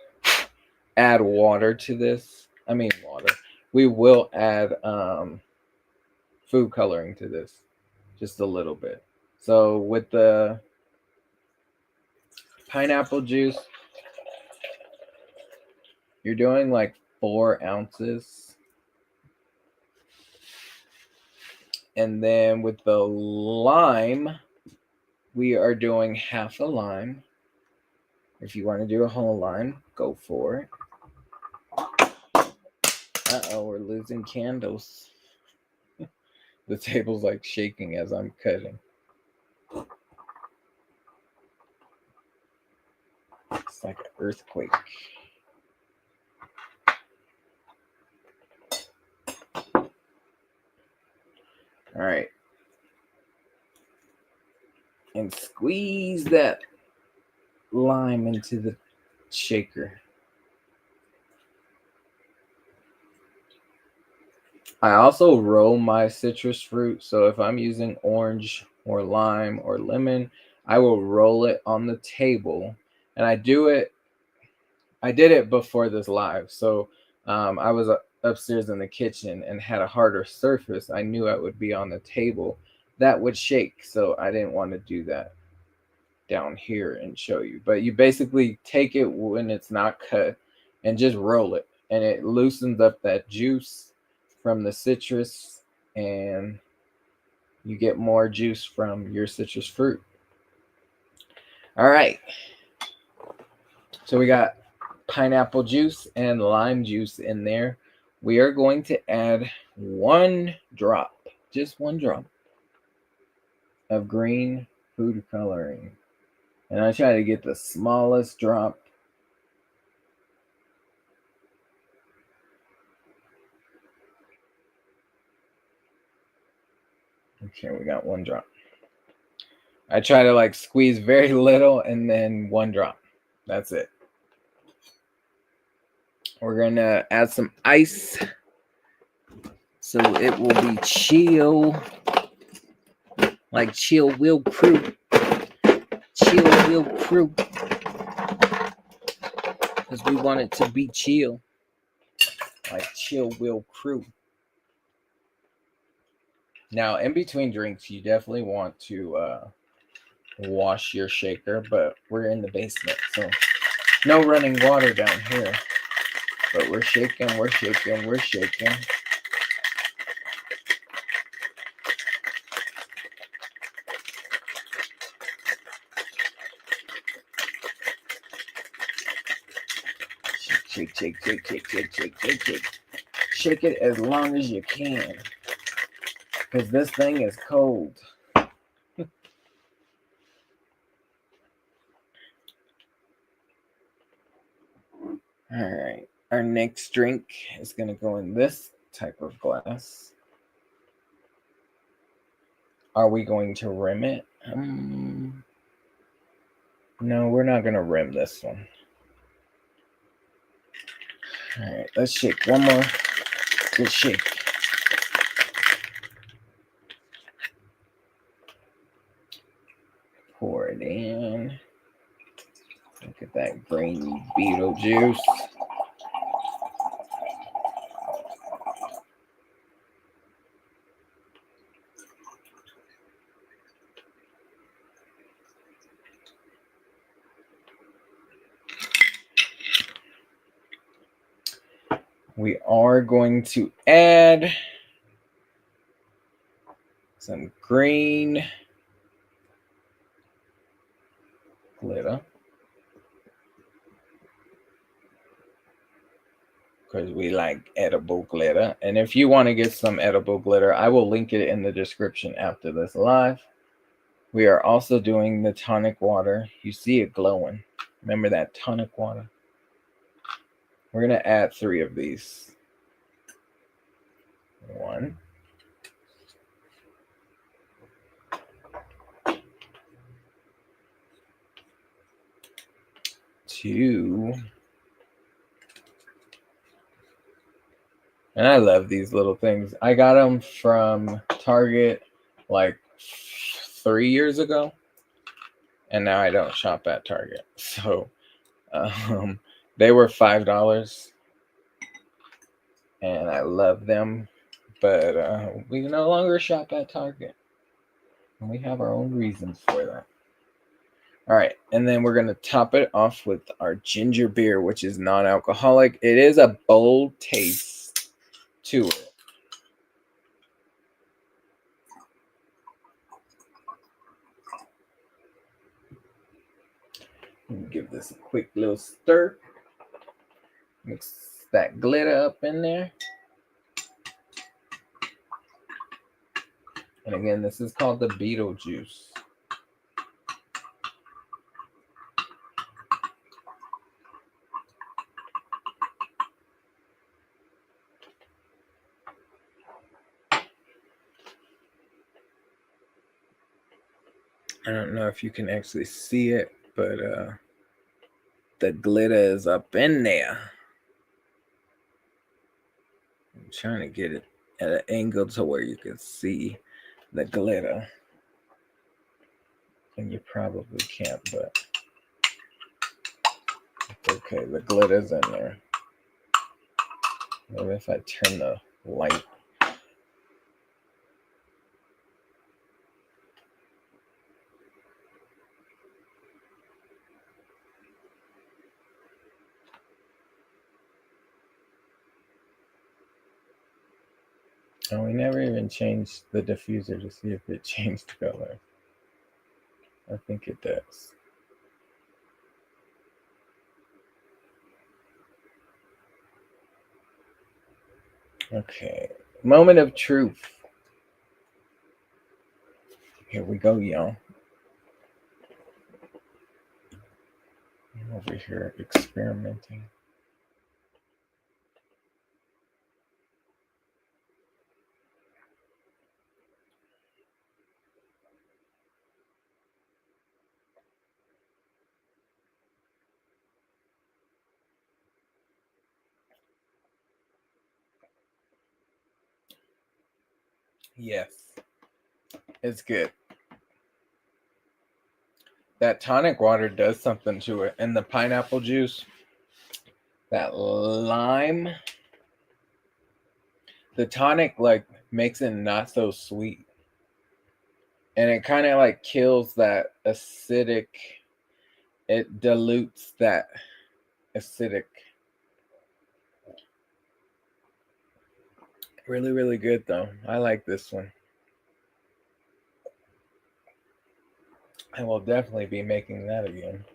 add water to this. We will add food coloring to this, just a little bit. So with the pineapple juice, you're doing like 4 ounces. And then with the lime, we are doing half a lime. If you want to do a whole lime, go for it. Uh-oh, we're losing candles. The table's like shaking as I'm cutting. It's like an earthquake. All right. And squeeze that lime into the shaker. I also roll my citrus fruit. So if I'm using orange or lime or lemon. I will roll it on the table, and I did it before this live. So I was upstairs in the kitchen and had a harder surface. I knew I would be on the table that would shake. So I didn't want to do that down here and show you. But you basically take it when it's not cut and just roll it. And it loosens up that juice from the citrus, and you get more juice from your citrus fruit. All right. So we got pineapple juice and lime juice in there. We are going to add 1 drop, just 1 drop of green food coloring. And I try to get the smallest drop. Okay, we got 1 drop. I try to like squeeze very little and then 1 drop. That's it. We're gonna add some ice so it will be chill, like Chill Will Crew. Chill Will Crew. Because we want it to be chill, like Chill Will Crew. Now, in between drinks, you definitely want to wash your shaker, but we're in the basement, so no running water down here. But we're shaking, we're shaking, we're shaking. Shake, shake, shake, shake, shake, shake, shake, shake. Shake it as long as you can, because this thing is cold. All right, our next drink is going to go in this type of glass. Are we going to rim it? No, we're not going to rim this one. All right, let's shake one more. Good shake. Pour it in. Look at that green Beetlejuice. We are going to add some green glitter, because we like edible glitter. And if you want to get some edible glitter, I will link it in the description after this live. We are also doing the tonic water. You see it glowing. Remember that tonic water? We're going to add 3 of these. 1. 2. And I love these little things. I got them from Target like 3 years ago. And now I don't shop at Target. So they were $5. And I love them. But we no longer shop at Target. And we have our own reasons for that. All right. And then we're going to top it off with our ginger beer, which is non-alcoholic. It is a bold taste to it. Give this a quick little stir. Mix that glitter up in there. And again, this is called the Beetlejuice. I don't know if you can actually see it, but the glitter is up in there. I'm trying to get it at an angle to where you can see the glitter. And you probably can't, but it's okay. The glitter's in there. Maybe if I turn the light. Oh, we never even changed the diffuser to see if it changed color. I think it does. Okay, moment of truth. Here we go, y'all. I'm over here experimenting. Yes, it's good. That tonic water does something to it. And the pineapple juice, that lime, the tonic like makes it not so sweet. And it kind of like kills that acidic, it dilutes that acidic. Really, really good though. I like this one. I will definitely be making that again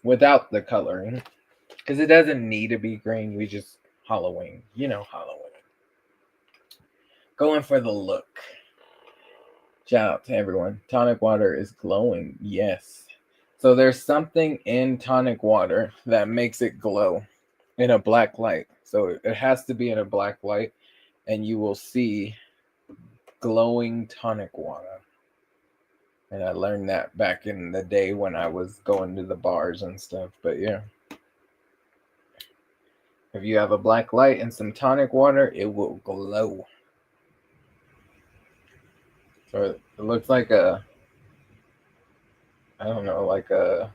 without the coloring because it doesn't need to be green. We just Halloween, Halloween. Going for the look. Shout out to everyone. Tonic water is glowing. Yes. So there's something in tonic water that makes it glow in a black light. So it has to be in a black light, and you will see glowing tonic water. And I learned that back in the day when I was going to the bars and stuff. But yeah. If you have a black light and some tonic water, it will glow. So it looks like I don't know, like a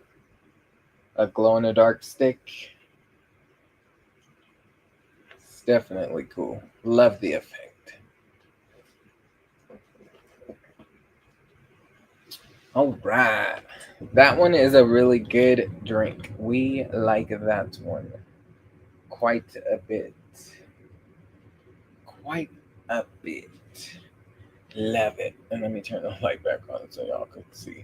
glow in the dark stick. It's definitely cool. Love the effect. All right. That one is a really good drink. We like that one quite a bit. Quite a bit. Love it. And let me turn the light back on so y'all can see.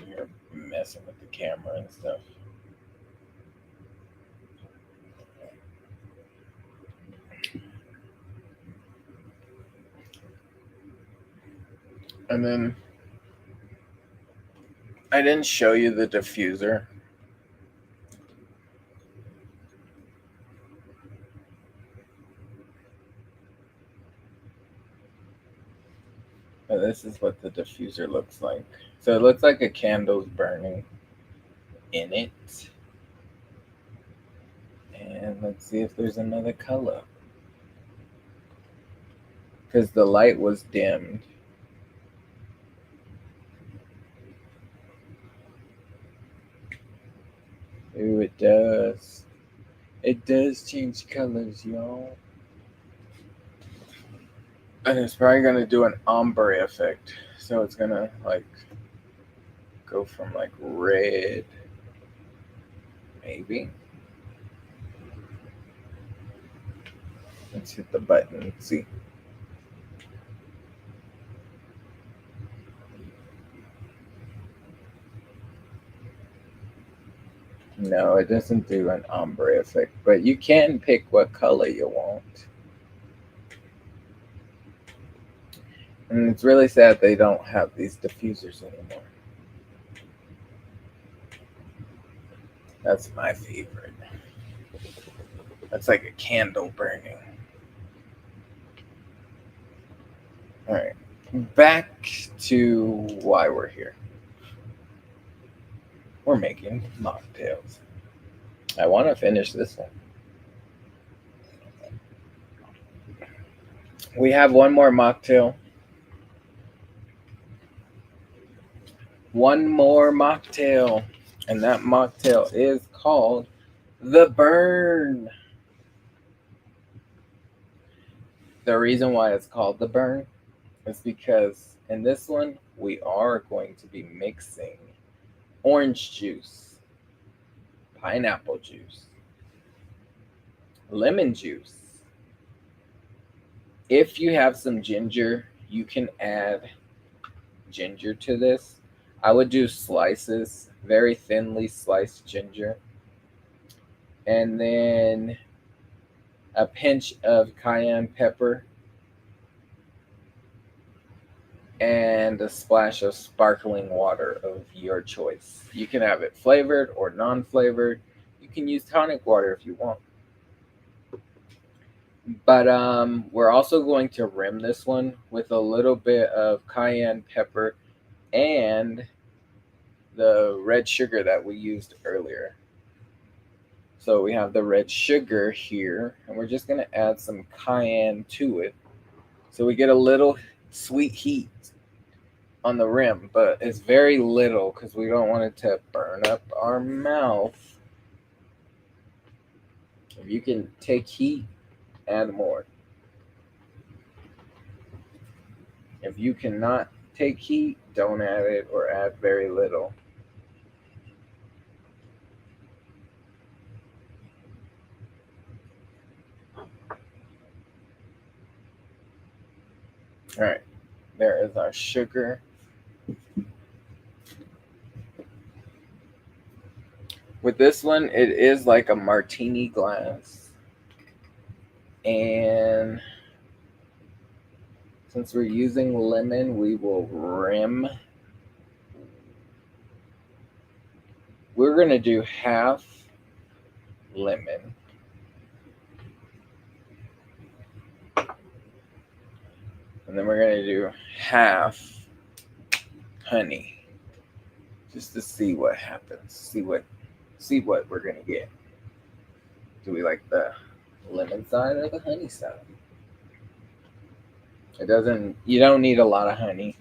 You're messing with the camera and stuff. And then I didn't show you the diffuser. But this is what the diffuser looks like. So it looks like a candle's burning in it. And let's see if there's another color. Because the light was dimmed. Ooh, it does. It does change colors, y'all. And it's probably going to do an ombre effect. So it's going to like go from like red, maybe. Let's hit the button and see. No, it doesn't do an ombre effect, but you can pick what color you want. And it's really sad they don't have these diffusers anymore. That's my favorite. That's like a candle burning. All right, back to why we're here. We're making mocktails. I want to finish this one. We have one more mocktail. one more mocktail, and that mocktail is called the Burn. The reason why it's called the Burn is because in this one we are going to be mixing orange juice, pineapple juice, lemon juice. If you have some ginger, you can add ginger to this. I would do slices, very thinly sliced ginger, and then a pinch of cayenne pepper and a splash of sparkling water of your choice. You can have it flavored or non flavored. You can use tonic water if you want. But we're also going to rim this one with a little bit of cayenne pepper and the red sugar that we used earlier. So we have the red sugar here, and we're just going to add some cayenne to it. So we get a little sweet heat on the rim, but it's very little because we don't want it to burn up our mouth. If you can take heat, add more. If you cannot take heat, don't add it or add very little. All right, there is our sugar. With this one, it is like a martini glass. And since we're using lemon, we will rim. We're going to do half lemon. And then we're going to do half honey. Just to see what happens. See what we're going to get. Do we like the lemon side or the honey side? You don't need a lot of honey.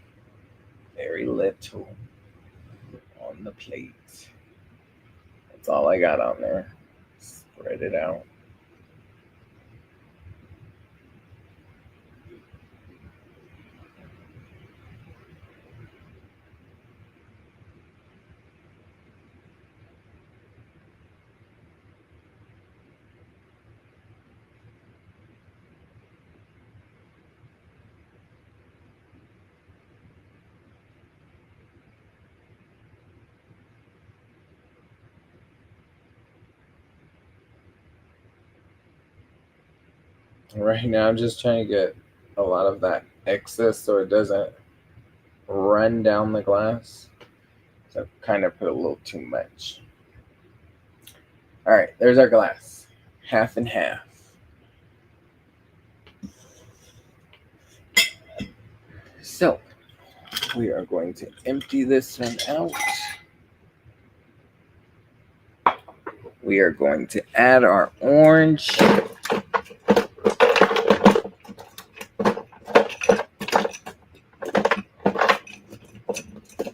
Very little on the plate. That's all I got on there. Spread it out. Right now, I'm just trying to get a lot of that excess so it doesn't run down the glass. So I kind of put a little too much. All right, there's our glass. Half and half. So we are going to empty this one out. We are going to add our orange.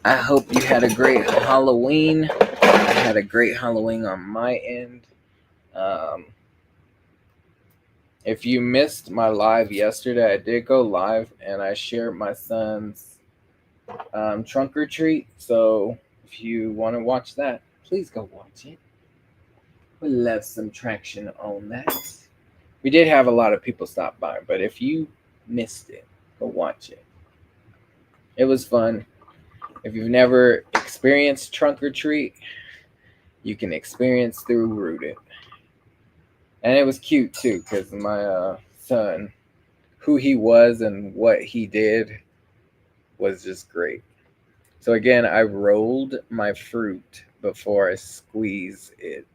I hope you had a great Halloween. I had a great Halloween on my end. If you missed my live yesterday, I did go live and I shared my son's trunk or treat. So if you want to watch that, please go watch it. We left some traction on that. We did have a lot of people stop by, but if you missed it, go watch it. It was fun. If you've never experienced trunk or treat, you can experience through Rooted. And it was cute too, because my son, who he was and what he did was just great. So again, I rolled my fruit before I squeeze it.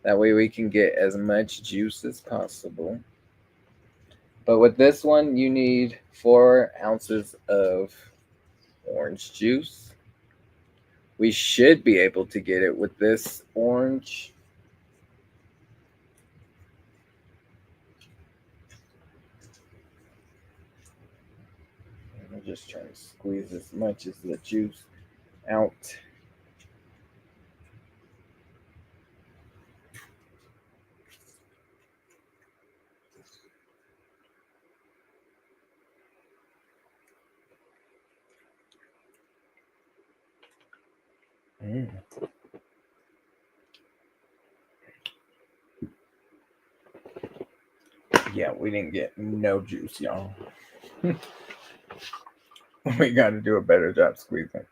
That way we can get as much juice as possible. But with this one, you need 4 ounces of orange juice. We should be able to get it with this orange. I'm just trying to squeeze as much as the juice out. Yeah, we didn't get no juice, y'all. We got to do a better job squeezing.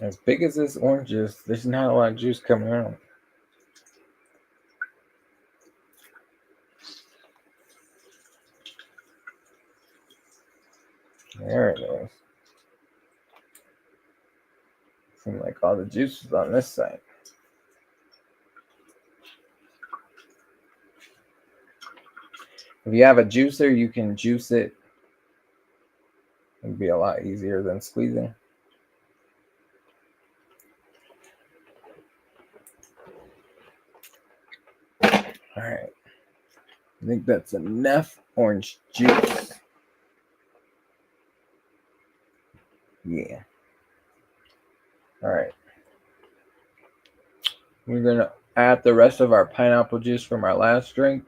As big as this orange is, there's not a lot of juice coming out. There it is. Seems like all the juice is on this side. If you have a juicer, you can juice it. It'd be a lot easier than squeezing. All right. I think that's enough orange juice. Yeah. All right. We're going to add the rest of our pineapple juice from our last drink.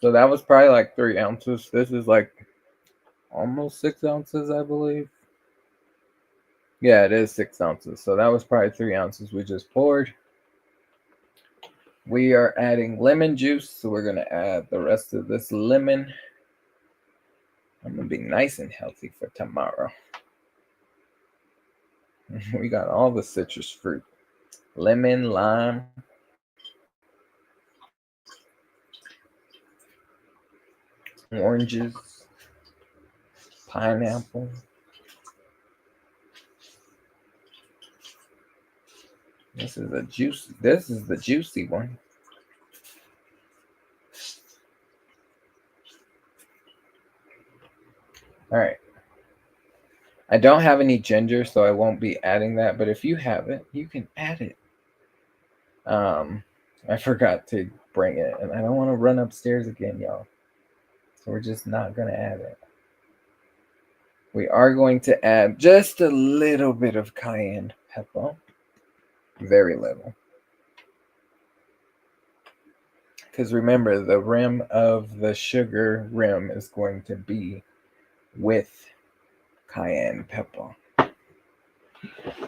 So that was probably like 3 ounces. This is like almost 6 ounces, I believe. Yeah, it is 6 ounces. So that was probably 3 ounces we just poured. We are adding lemon juice. So we're going to add the rest of this lemon. I'm going to be nice and healthy for tomorrow. We got all the citrus fruit. Lemon, lime. Oranges. Pineapple. This is the juicy one. All right. I don't have any ginger, so I won't be adding that. But if you have it, you can add it. I forgot to bring it, and I don't want to run upstairs again, y'all. So we're just not going to add it. We are going to add just a little bit of cayenne pepper. Very little. Because remember, the rim of the sugar rim is going to be with cayenne pepper.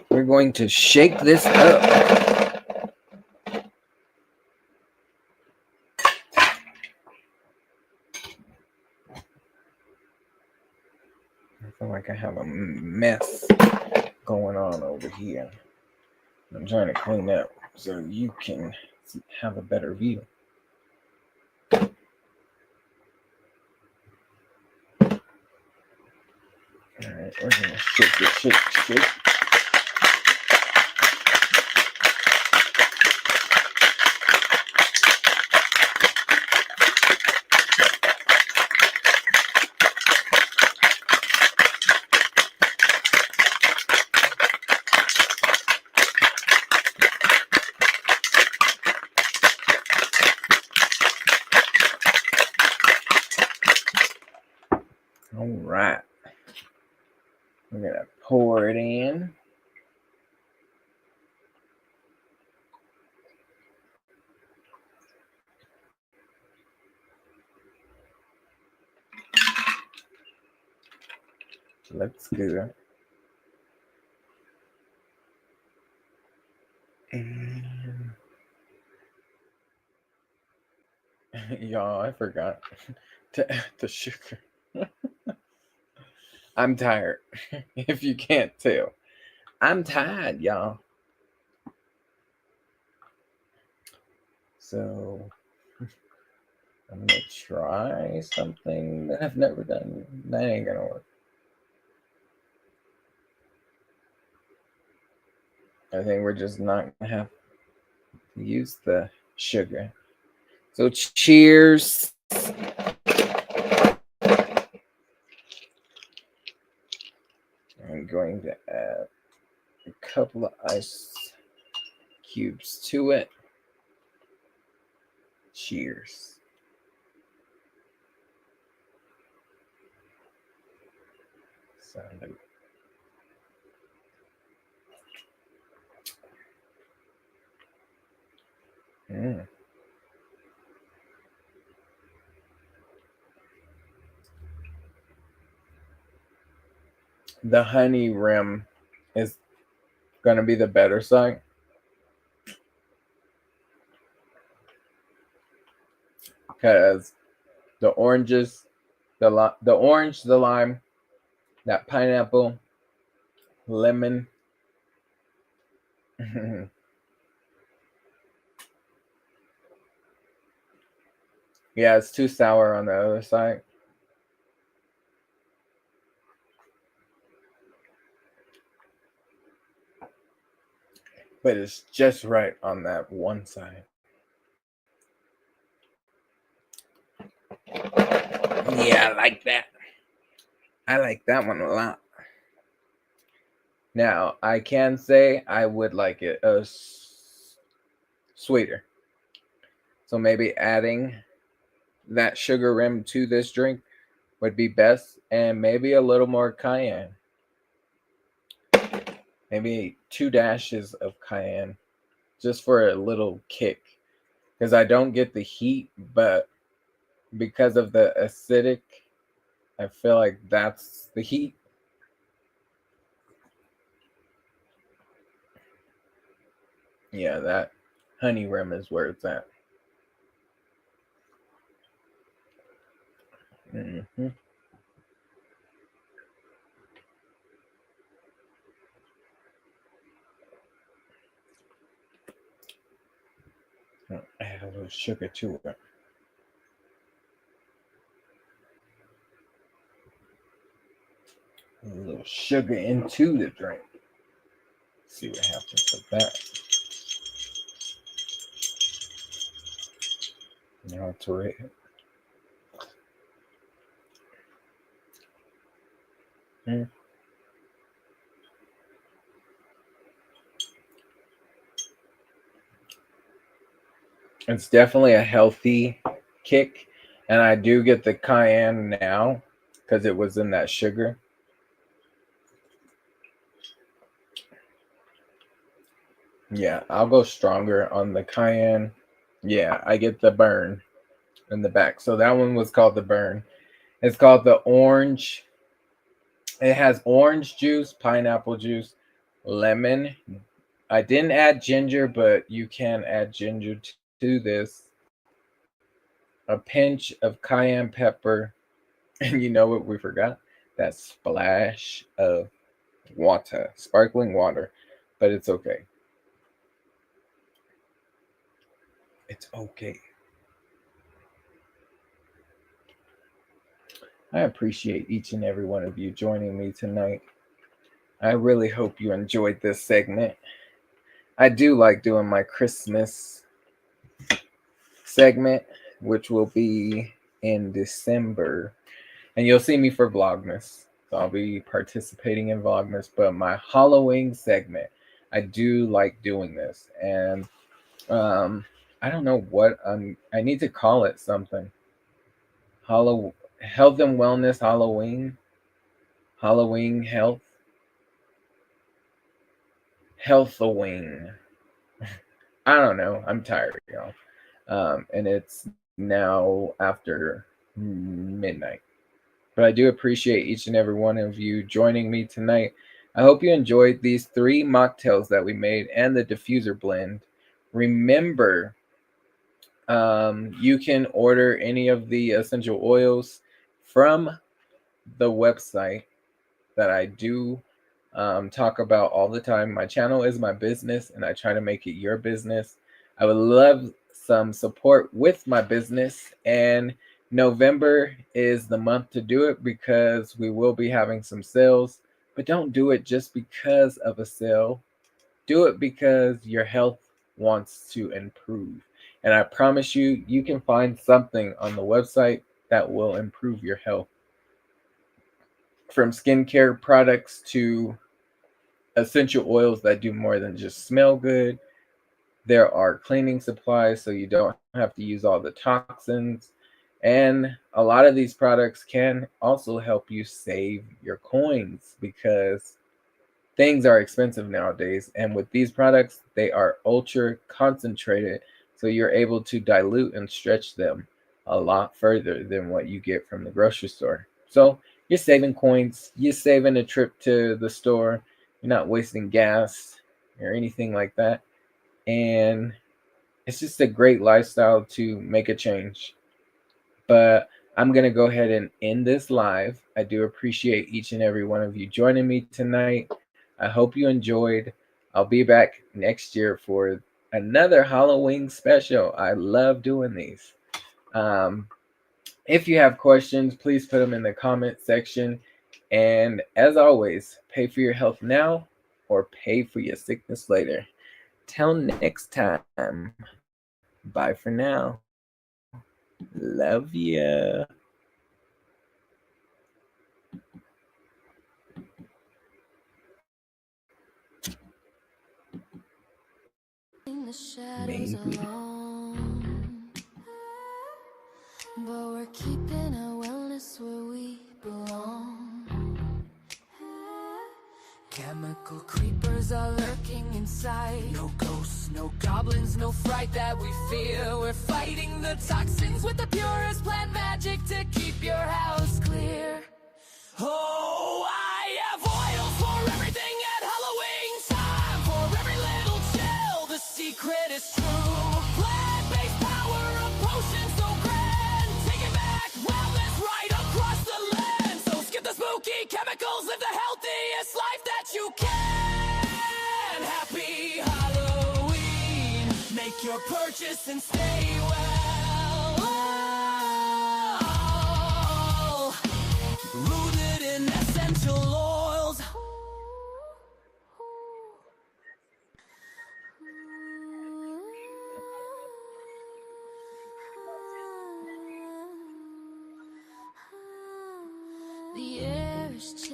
We're going to shake this up. I feel like I have a mess going on over here. I'm trying to clean up so you can have a better view. All right, we're going to shake. All right. We're going to pour it in. Let's do it. And y'all, I forgot to add the sugar. I'm tired. If you can't tell, I'm tired, y'all. So I'm gonna try something that I've never done. That ain't gonna work. I think we're just not gonna have to use the sugar. So cheers. I'm going to add a couple of ice cubes to it. Cheers. Mm. The honey rim is going to be the better side. Because the oranges, the orange, the lime, that pineapple, lemon. Yeah, it's too sour on the other side. But it's just right on that one side. Yeah, I like that. I like that one a lot. Now, I can say I would like it sweeter. So maybe adding that sugar rim to this drink would be best, and maybe a little more cayenne. Maybe 2 dashes of cayenne just for a little kick. Because I don't get the heat, but because of the acidic, I feel like that's the heat. Yeah, that honey rim is where it's at. Mm-hmm. Add a little sugar to it. A little sugar into the drink. See what happens with that. Now it's ready. Mm. It's definitely a healthy kick, and I do get the cayenne now because it was in that sugar. Yeah, I'll go stronger on the cayenne. Yeah, I get the burn in the back. So that one was called the burn. It's called the orange. It has orange juice, pineapple juice, lemon. I didn't add ginger, but you can add ginger to this. A pinch of cayenne pepper. And you know what we forgot? That splash of water, sparkling water. But it's okay. It's okay. I appreciate each and every one of you joining me tonight. I really hope you enjoyed this segment. I do like doing my Christmas segment, which will be in December. And you'll see me for Vlogmas. So I'll be participating in Vlogmas. But my Halloween segment, I do like doing this. And I don't know what I need to call it something. Health and Wellness Halloween. Halloween Health. Healthoween. I don't know. I'm tired, y'all. And it's now after midnight. But I do appreciate each and every one of you joining me tonight. I hope you enjoyed these 3 mocktails that we made and the diffuser blend. Remember, you can order any of the essential oils from the website that I do talk about all the time. My channel is my business, and I try to make it your business. I would love some support with my business, and November is the month to do it because we will be having some sales. But don't do it just because of a sale. Do it because your health wants to improve. And I promise you, you can find something on the website that will improve your health. From skincare products to essential oils that do more than just smell good. There are cleaning supplies so you don't have to use all the toxins. And a lot of these products can also help you save your coins because things are expensive nowadays. And with these products, they are ultra concentrated. So you're able to dilute and stretch them a lot further than what you get from the grocery store. So you're saving coins, you're saving a trip to the store, you're not wasting gas or anything like that. And it's just a great lifestyle to make a change. But I'm going to go ahead and end this live. I do appreciate each and every one of you joining me tonight. I hope you enjoyed. I'll be back next year for another Halloween special. I love doing these. If you have questions, please put them in the comment section. And as always, pay for your health now or pay for your sickness later. Till next time. Bye for now. Love ya. The shadows alone, but we're keeping our wellness where we belong. Chemical creepers are lurking inside. No ghosts, no goblins, no fright that we fear. We're fighting the toxins with the purest plant magic to keep your house clear. Oh, I have oils for everything at Halloween time. For every little chill, the secret is true. Plant-based power, a potion so grand. Take it back, wellness right across the land. So skip the spooky chemicals, live the healthiest life that you can. Happy Halloween. Make your purchase and stay well. Rooted in essential oils. The air is chill.